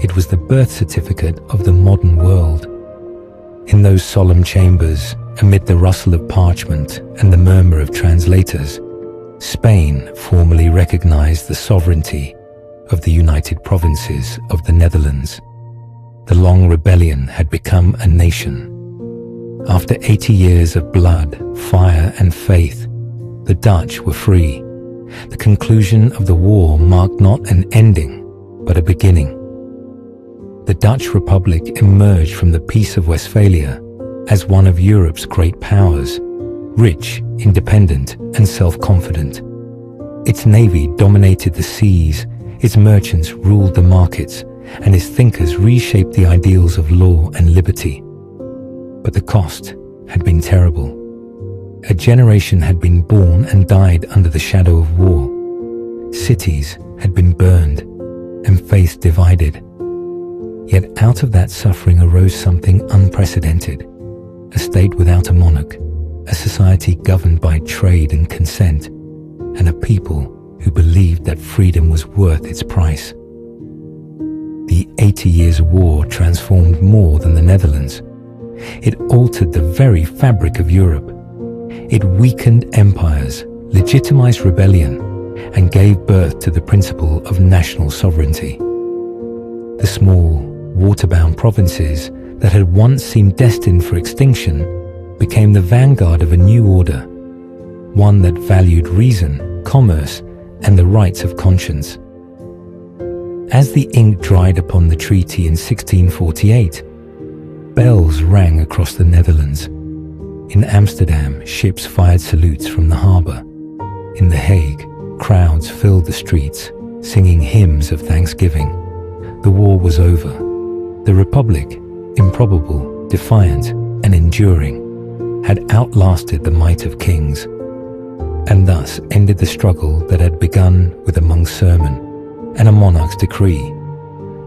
it was the birth certificate of the modern world. In those solemn chambers, amid the rustle of parchment and the murmur of translators, Spain formally recognized the sovereignty of the United Provinces of the Netherlands. The long rebellion had become a nation. After 80 years of blood, fire and faith, the Dutch were free. The conclusion of the war marked not an ending, but a beginning. The Dutch Republic emerged from the Peace of Westphalia as one of Europe's great powers, rich, independent and self-confident. Its navy dominated the seas, its merchants ruled the markets, and its thinkers reshaped the ideals of law and liberty. But the cost had been terrible. A generation had been born and died under the shadow of war. Cities had been burned and faith divided. Yet out of that suffering arose something unprecedented. A state without a monarch, a society governed by trade and consent, and a people who believed that freedom was worth its price. The 80 Years' War transformed more than the Netherlands. It altered the very fabric of Europe. It weakened empires, legitimized rebellion, and gave birth to the principle of national sovereignty. The small, waterbound provinces that had once seemed destined for extinction became the vanguard of a new order, one that valued reason, commerce, and the rights of conscience. As the ink dried upon the treaty in 1648, bells rang across the Netherlands. In Amsterdam, ships fired salutes from the harbour. In The Hague, crowds filled the streets, singing hymns of thanksgiving. The war was over. The Republic, improbable, defiant, and enduring, had outlasted the might of kings, and thus ended the struggle that had begun with a monk's sermon and a monarch's decree,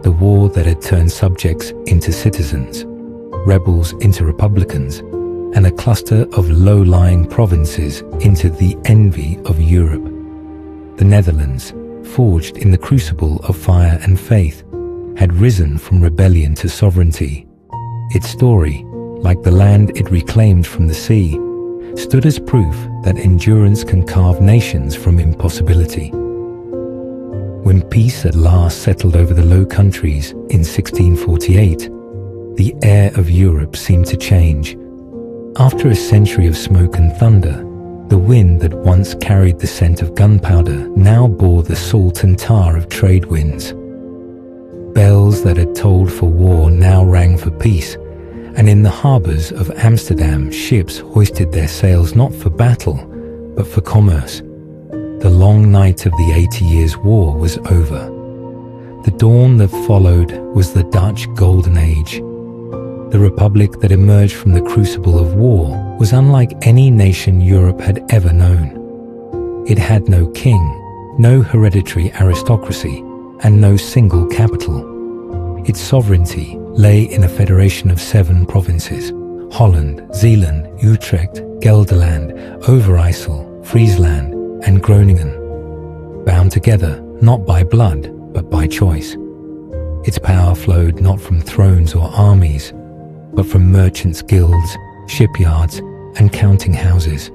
the war that had turned subjects into citizens, rebels into republicans, and a cluster of low-lying provinces into the envy of Europe. The Netherlands, forged in the crucible of fire and faith, had risen from rebellion to sovereignty. Its story, like the land it reclaimed from the sea, stood as proof that endurance can carve nations from impossibility. When peace at last settled over the Low Countries in 1648, the air of Europe seemed to change. After a century of smoke and thunder, the wind that once carried the scent of gunpowder now bore the salt and tar of trade winds. Bells that had tolled for war now rang for peace, and in the harbours of Amsterdam ships hoisted their sails not for battle, but for commerce. The long night of the 80 Years' War was over. The dawn that followed was the Dutch Golden Age. The republic that emerged from the crucible of war was unlike any nation Europe had ever known. It had no king, no hereditary aristocracy, and no single capital. Its sovereignty lay in a federation of 7 provinces: Holland, Zeeland, Utrecht, Gelderland, Overijssel, Friesland, and Groningen, bound together not by blood but by choice. Its power flowed not from thrones or armies, but from merchants' guilds, shipyards, and counting houses.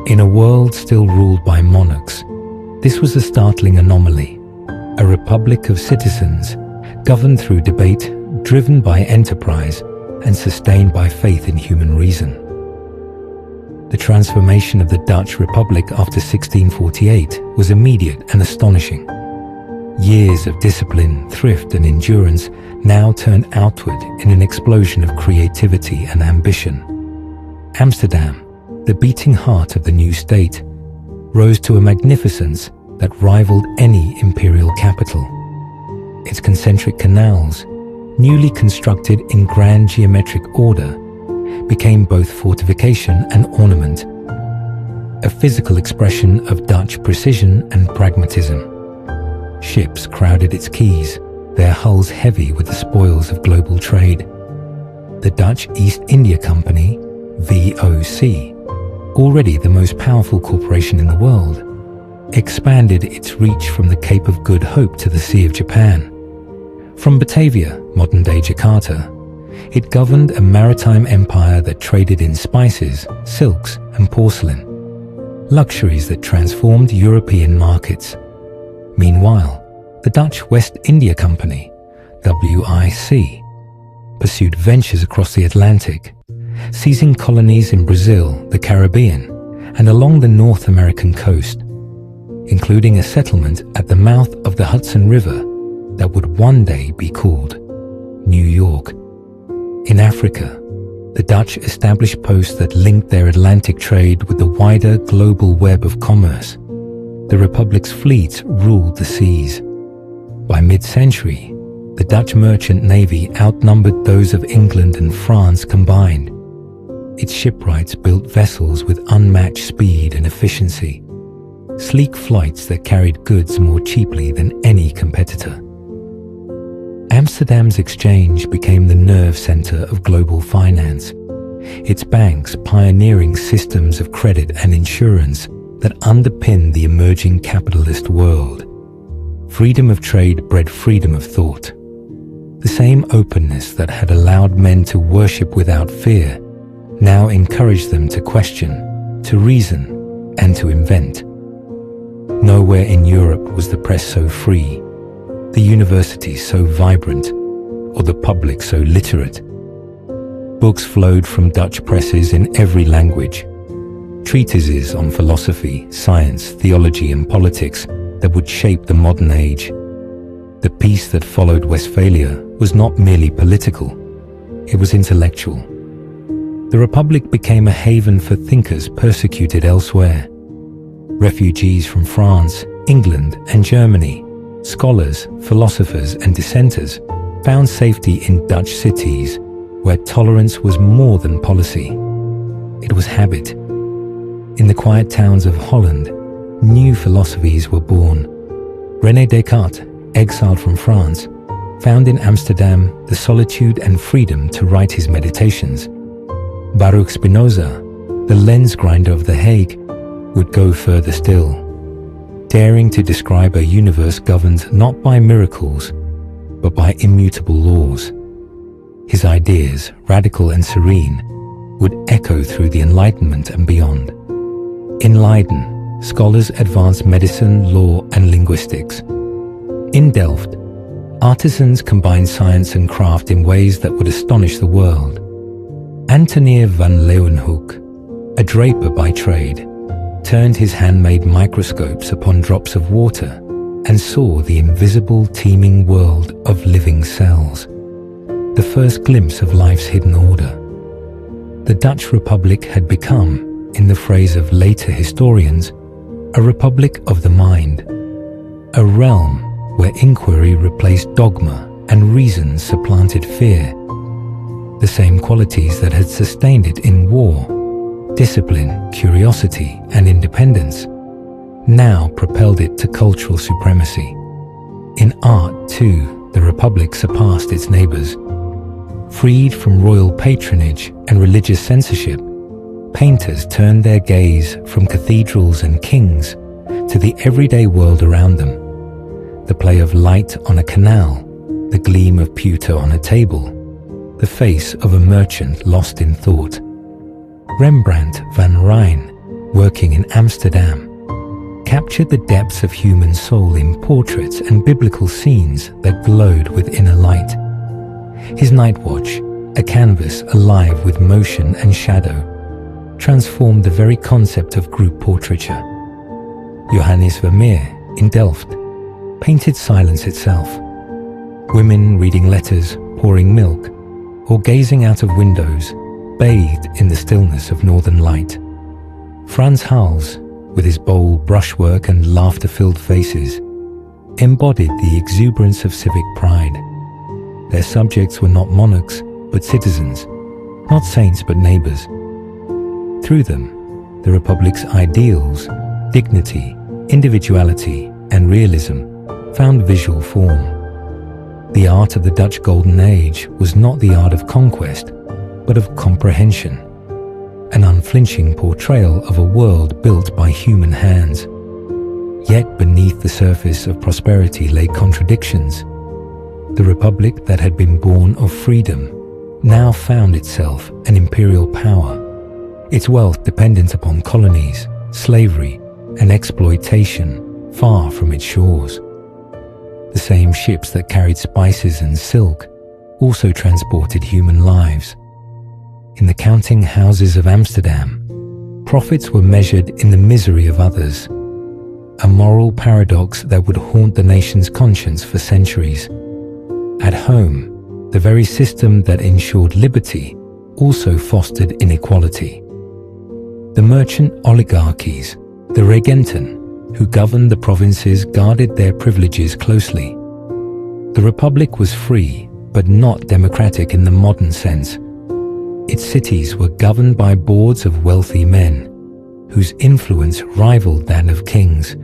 In a world still ruled by monarchs, this was a startling anomaly. A republic of citizens, governed through debate, driven by enterprise, and sustained by faith in human reason. The transformation of the Dutch Republic after 1648 was immediate and astonishing. Years of discipline, thrift, and endurance now turned outward in an explosion of creativity and ambition. Amsterdam, the beating heart of the new state, rose to a magnificence that rivaled any imperial capital. Its concentric canals, newly constructed in grand geometric order, became both fortification and ornament, a physical expression of Dutch precision and pragmatism. Ships crowded its quays, their hulls heavy with the spoils of global trade. The Dutch East India Company, VOC, already the most powerful corporation in the world, expanded its reach from the Cape of Good Hope to the Sea of Japan. From Batavia, modern-day Jakarta, it governed a maritime empire that traded in spices, silks, and porcelain, luxuries that transformed European markets. Meanwhile, the Dutch West India Company, WIC, pursued ventures across the Atlantic, seizing colonies in Brazil, the Caribbean, and along the North American coast, including a settlement at the mouth of the Hudson River that would one day be called New York. In Africa, the Dutch established posts that linked their Atlantic trade with the wider global web of commerce. The Republic's fleets ruled the seas. By mid-century, the Dutch merchant navy outnumbered those of England and France combined. Its shipwrights built vessels with unmatched speed and efficiency, sleek flights that carried goods more cheaply than any competitor. Amsterdam's exchange became the nerve center of global finance, its banks pioneering systems of credit and insurance that underpinned the emerging capitalist world. Freedom of trade bred freedom of thought. The same openness that had allowed men to worship without fear now encouraged them to question, to reason, and to invent. Nowhere in Europe was the press so free, the universities so vibrant, or the public so literate. Books flowed from Dutch presses in every language. Treatises on philosophy, science, theology, and politics that would shape the modern age. The peace that followed Westphalia was not merely political, it was intellectual. The Republic became a haven for thinkers persecuted elsewhere. Refugees from France, England, and Germany, scholars, philosophers, and dissenters found safety in Dutch cities where tolerance was more than policy. It was habit. In the quiet towns of Holland, new philosophies were born. René Descartes, exiled from France, found in Amsterdam the solitude and freedom to write his meditations. Baruch Spinoza, the lens grinder of The Hague, would go further still, daring to describe a universe governed not by miracles, but by immutable laws. His ideas, radical and serene, would echo through the Enlightenment and beyond. In Leiden, scholars advanced medicine, law, and linguistics. In Delft, artisans combined science and craft in ways that would astonish the world. Antonie van Leeuwenhoek, a draper by trade, turned his handmade microscopes upon drops of water and saw the invisible teeming world of living cells, the first glimpse of life's hidden order. The Dutch Republic had become, in the phrase of later historians, a republic of the mind, a realm where inquiry replaced dogma and reason supplanted fear. The same qualities that had sustained it in war, discipline, curiosity, and independence, now propelled it to cultural supremacy. In art, too, the Republic surpassed its neighbors. Freed from royal patronage and religious censorship, painters turned their gaze from cathedrals and kings to the everyday world around them. The play of light on a canal, the gleam of pewter on a table, the face of a merchant lost in thought. Rembrandt van Rijn, working in Amsterdam, captured the depths of human soul in portraits and biblical scenes that glowed with inner light. His Night Watch, a canvas alive with motion and shadow, transformed the very concept of group portraiture. Johannes Vermeer, in Delft, painted silence itself. Women reading letters, pouring milk, or gazing out of windows, bathed in the stillness of northern light. Frans Hals, with his bold brushwork and laughter-filled faces, embodied the exuberance of civic pride. Their subjects were not monarchs, but citizens, not saints, but neighbors. Through them, the Republic's ideals, dignity, individuality, and realism found visual form. The art of the Dutch Golden Age was not the art of conquest, but of comprehension. an unflinching portrayal of a world built by human hands. Yet beneath the surface of prosperity lay contradictions. The republic that had been born of freedom now found itself an imperial power, its wealth dependent upon colonies, slavery, and exploitation far from its shores. The same ships that carried spices and silk also transported human lives. In the counting houses of Amsterdam, profits were measured in the misery of others, a moral paradox that would haunt the nation's conscience for centuries. At home, the very system that ensured liberty also fostered inequality. The merchant oligarchies, the Regenten, who governed the provinces, guarded their privileges closely. The Republic was free, but not democratic in the modern sense. Its cities were governed by boards of wealthy men, whose influence rivaled that of kings.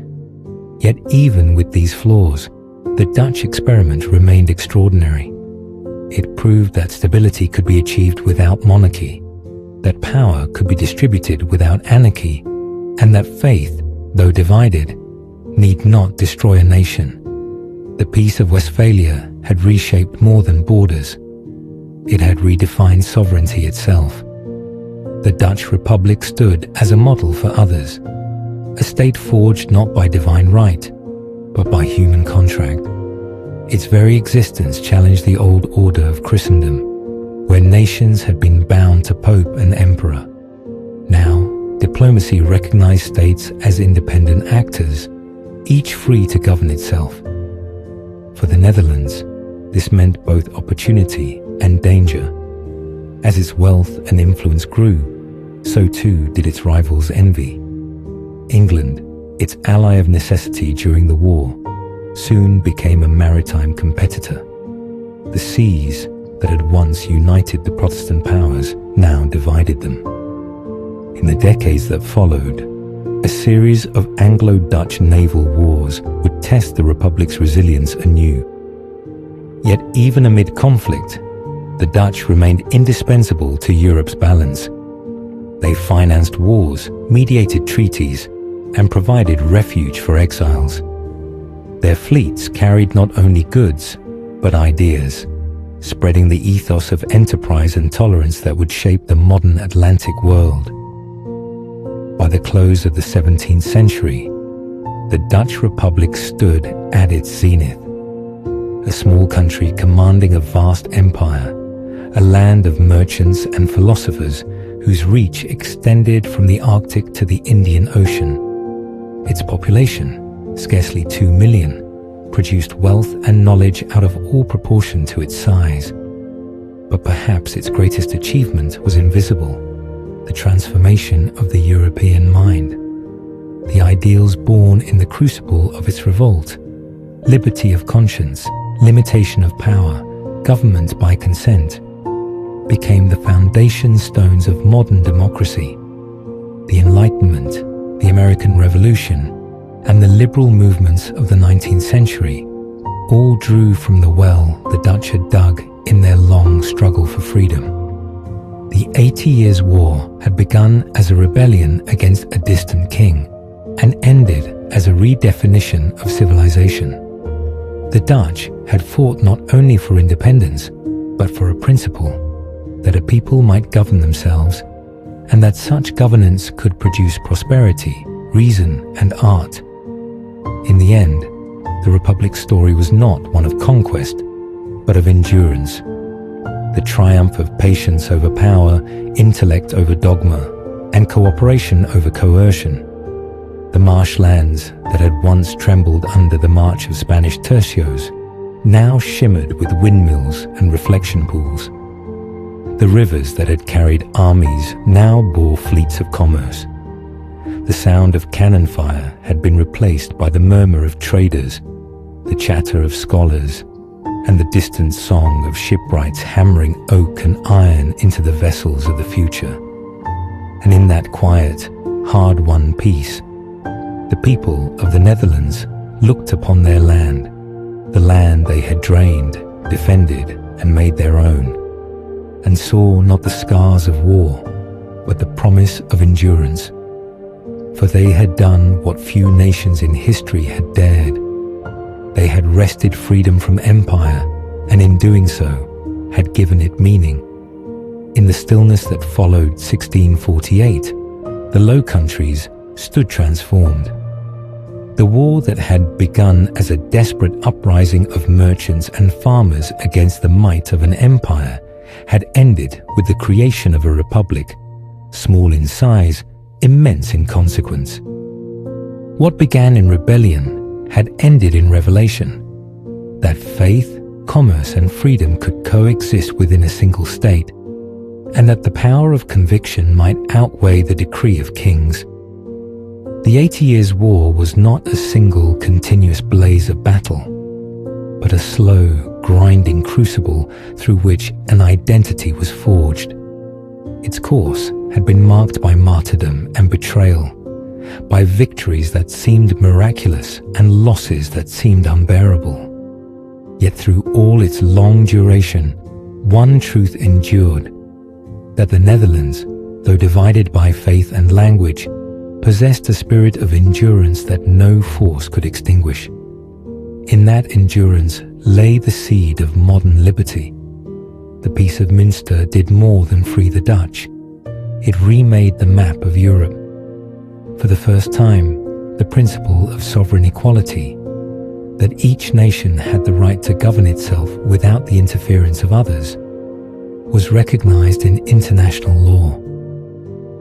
Yet even with these flaws, the Dutch experiment remained extraordinary. It proved that stability could be achieved without monarchy, that power could be distributed without anarchy, and that faith, though divided, need not destroy a nation. The Peace of Westphalia had reshaped more than borders. It had redefined sovereignty itself. The Dutch Republic stood as a model for others, a state forged not by divine right, but by human contract. Its very existence challenged the old order of Christendom, where nations had been bound to pope and emperor. Now, diplomacy recognized states as independent actors, each free to govern itself. For the Netherlands, this meant both opportunity and danger. As its wealth and influence grew, so too did its rivals' envy. England, its ally of necessity during the war, soon became a maritime competitor. The seas that had once united the Protestant powers now divided them. In the decades that followed, a series of Anglo-Dutch naval wars would test the Republic's resilience anew. Yet even amid conflict, the Dutch remained indispensable to Europe's balance. They financed wars, mediated treaties, and provided refuge for exiles. Their fleets carried not only goods, but ideas, spreading the ethos of enterprise and tolerance that would shape the modern Atlantic world. By the close of the 17th century, the Dutch Republic stood at its zenith. A small country commanding a vast empire, a land of merchants and philosophers whose reach extended from the Arctic to the Indian Ocean. Its population, scarcely 2 million, produced wealth and knowledge out of all proportion to its size. But perhaps its greatest achievement was invisible, the transformation of the European mind. The ideals born in the crucible of its revolt, liberty of conscience, limitation of power, government by consent, became the foundation stones of modern democracy. The Enlightenment, the American Revolution, and the liberal movements of the 19th century all drew from the well the Dutch had dug in their long struggle for freedom. The 80 Years' War had begun as a rebellion against a distant king and ended as a redefinition of civilization. The Dutch had fought not only for independence, but for a principle that a people might govern themselves, and that such governance could produce prosperity, reason, and art. In the end, the Republic's story was not one of conquest, but of endurance. The triumph of patience over power, intellect over dogma, and cooperation over coercion. The marshlands that had once trembled under the march of Spanish tercios now shimmered with windmills and reflection pools. The rivers that had carried armies now bore fleets of commerce. The sound of cannon fire had been replaced by the murmur of traders, the chatter of scholars, and the distant song of shipwrights hammering oak and iron into the vessels of the future. And in that quiet, hard-won peace, the people of the Netherlands looked upon their land, the land they had drained, defended, and made their own, and saw not the scars of war, but the promise of endurance. For they had done what few nations in history had dared. They had wrested freedom from empire, and in doing so, had given it meaning. In the stillness that followed 1648, the Low Countries stood transformed. The war that had begun as a desperate uprising of merchants and farmers against the might of an empire had ended with the creation of a republic, small in size, immense in consequence. What began in rebellion had ended in revelation. That faith, commerce, and freedom could coexist within a single state, and that the power of conviction might outweigh the decree of kings. The 80 Years' War was not a single continuous blaze of battle, but a slow, grinding crucible through which an identity was forged. Its course had been marked by martyrdom and betrayal, by victories that seemed miraculous and losses that seemed unbearable. Yet through all its long duration, one truth endured, that the Netherlands, though divided by faith and language, possessed a spirit of endurance that no force could extinguish. In that endurance lay the seed of modern liberty. The Peace of Münster did more than free the Dutch. It remade the map of Europe. For the first time, the principle of sovereign equality, that each nation had the right to govern itself without the interference of others, was recognized in international law.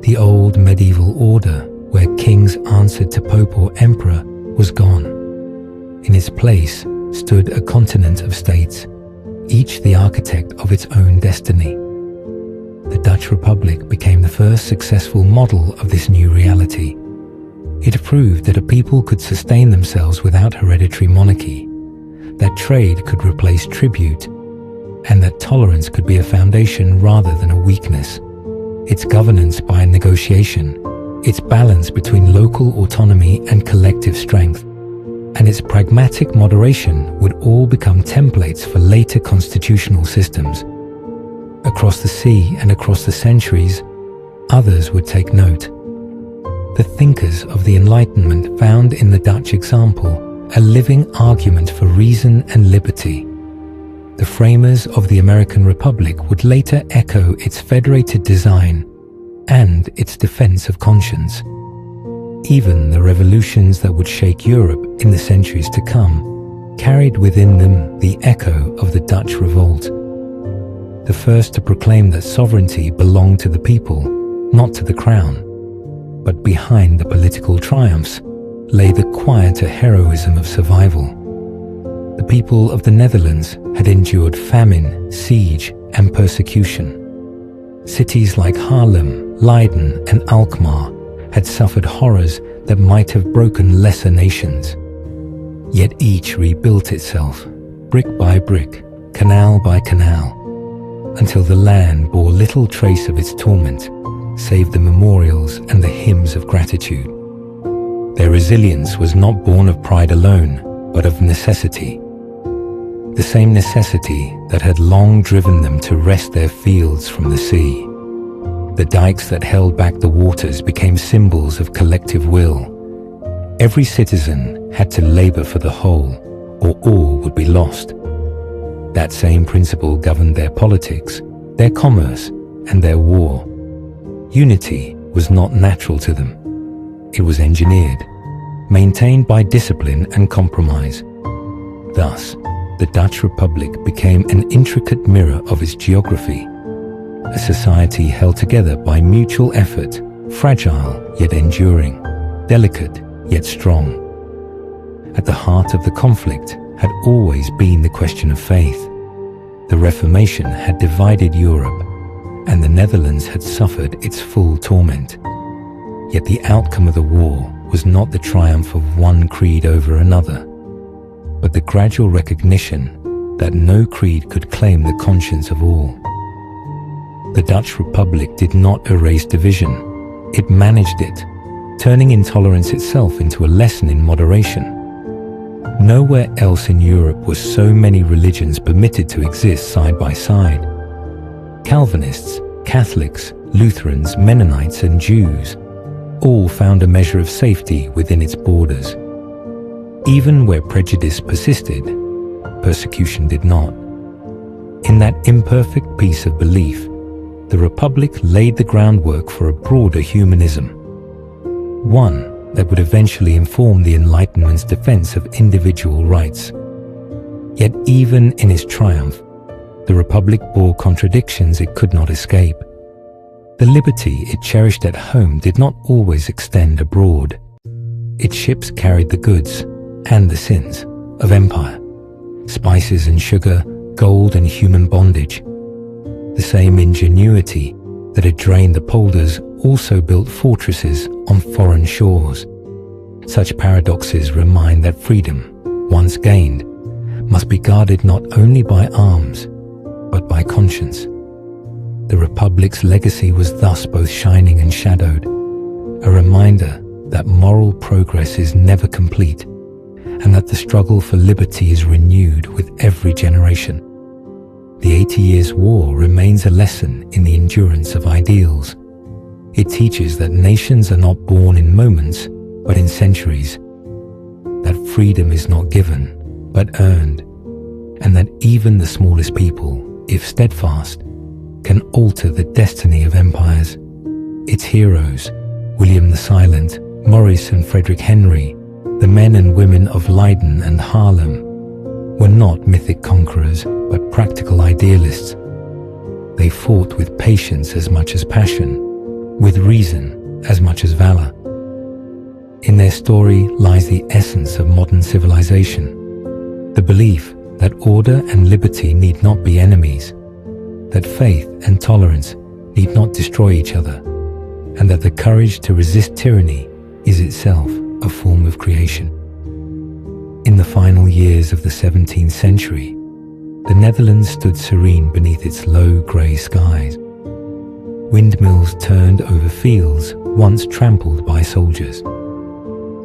The old medieval order, where kings answered to pope or emperor, was gone. In its place stood a continent of states, each the architect of its own destiny. The Dutch Republic became the first successful model of this new reality. It proved that a people could sustain themselves without hereditary monarchy, that trade could replace tribute, and that tolerance could be a foundation rather than a weakness. Its governance by negotiation, its balance between local autonomy and collective strength, and its pragmatic moderation would all become templates for later constitutional systems. Across the sea and across the centuries, others would take note. The thinkers of the Enlightenment found in the Dutch example a living argument for reason and liberty. The framers of the American Republic would later echo its federated design and its defense of conscience. Even the revolutions that would shake Europe in the centuries to come carried within them the echo of the Dutch Revolt. The first to proclaim that sovereignty belonged to the people, not to the crown. But behind the political triumphs lay the quieter heroism of survival. The people of the Netherlands had endured famine, siege, and persecution. Cities like Haarlem, Leiden, and Alkmaar had suffered horrors that might have broken lesser nations. Yet each rebuilt itself, brick by brick, canal by canal, until the land bore little trace of its torment, save the memorials and the hymns of gratitude. Their resilience was not born of pride alone, but of necessity. The same necessity that had long driven them to wrest their fields from the sea. The dikes that held back the waters became symbols of collective will. Every citizen had to labor for the whole, or all would be lost. That same principle governed their politics, their commerce, and their war. Unity was not natural to them. It was engineered, maintained by discipline and compromise. Thus, the Dutch Republic became an intricate mirror of its geography, a society held together by mutual effort, fragile yet enduring, delicate yet strong. At the heart of the conflict had always been the question of faith. The Reformation had divided Europe, and the Netherlands had suffered its full torment. Yet the outcome of the war was not the triumph of one creed over another, but the gradual recognition that no creed could claim the conscience of all. The Dutch Republic did not erase division, it managed it, turning intolerance itself into a lesson in moderation. Nowhere else in Europe were so many religions permitted to exist side by side. Calvinists, Catholics, Lutherans, Mennonites, and Jews all found a measure of safety within its borders. Even where prejudice persisted, persecution did not. In that imperfect piece of belief, the Republic laid the groundwork for a broader humanism, one that would eventually inform the Enlightenment's defense of individual rights. Yet even in its triumph, the Republic bore contradictions it could not escape. The liberty it cherished at home did not always extend abroad. Its ships carried the goods and the sins of empire, spices and sugar, gold and human bondage. The same ingenuity that had drained the polders also built fortresses on foreign shores. Such paradoxes remind that freedom, once gained, must be guarded not only by arms, but by conscience. The Republic's legacy was thus both shining and shadowed, a reminder that moral progress is never complete, and that the struggle for liberty is renewed with every generation. The 80 Years' War remains a lesson in the endurance of ideals. It teaches that nations are not born in moments, but in centuries, that freedom is not given, but earned, and that even the smallest people, if steadfast, can alter the destiny of empires. Its heroes, William the Silent, Maurice and Frederick Henry, the men and women of Leiden and Haarlem, were not mythic conquerors, but practical idealists. They fought with patience as much as passion, with reason as much as valor. In their story lies the essence of modern civilization, the belief that order and liberty need not be enemies, that faith and tolerance need not destroy each other, and that the courage to resist tyranny is itself a form of creation. In the final years of the 17th century, the Netherlands stood serene beneath its low grey skies. Windmills turned over fields once trampled by soldiers.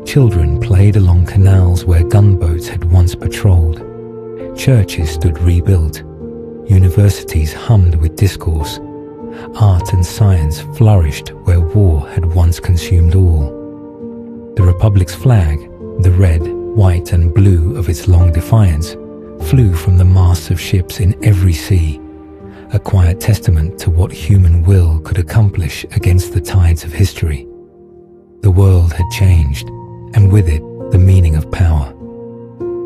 Children played along canals where gunboats had once patrolled. Churches stood rebuilt. Universities hummed with discourse. Art and science flourished where war had once consumed all. The Republic's flag, the red, white and blue of its long defiance, flew from the masts of ships in every sea, a quiet testament to what human will could accomplish against the tides of history. The world had changed, and with it the meaning of power.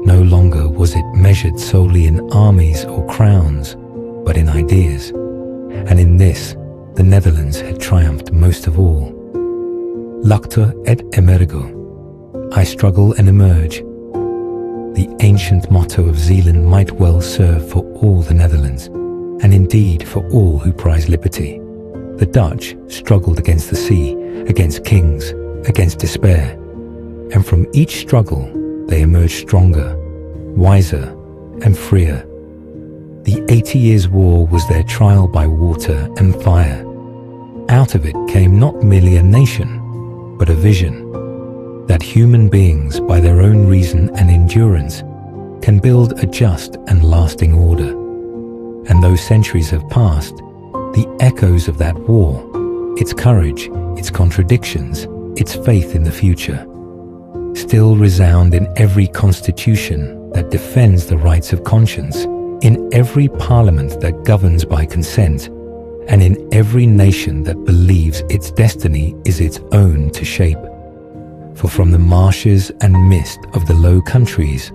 No longer was it measured solely in armies or crowns, but in ideas. And in this, the Netherlands had triumphed most of all. Lacte et emergo. I struggle and emerge. The ancient motto of Zeeland might well serve for all the Netherlands, and indeed for all who prize liberty. The Dutch struggled against the sea, against kings, against despair, and from each struggle they emerged stronger, wiser, and freer. The 80 Years' War was their trial by water and fire. Out of it came not merely a nation, but a vision, that human beings, by their own reason and endurance, can build a just and lasting order. And though centuries have passed, the echoes of that war, its courage, its contradictions, its faith in the future, still resound in every constitution that defends the rights of conscience, in every parliament that governs by consent, and in every nation that believes its destiny is its own to shape. For from the marshes and mist of the Low Countries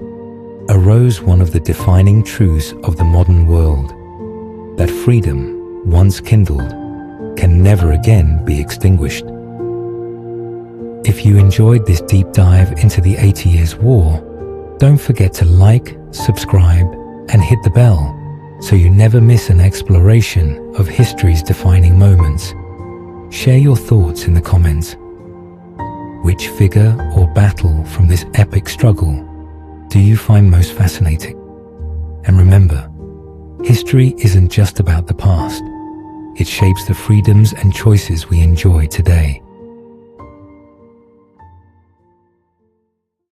arose one of the defining truths of the modern world, that freedom, once kindled, can never again be extinguished. If you enjoyed this deep dive into the 80 Years' War, don't forget to like, subscribe, and hit the bell so you never miss an exploration of history's defining moments. Share your thoughts in the comments. Which figure or battle from this epic struggle do you find most fascinating? And remember, history isn't just about the past. It shapes the freedoms and choices we enjoy today.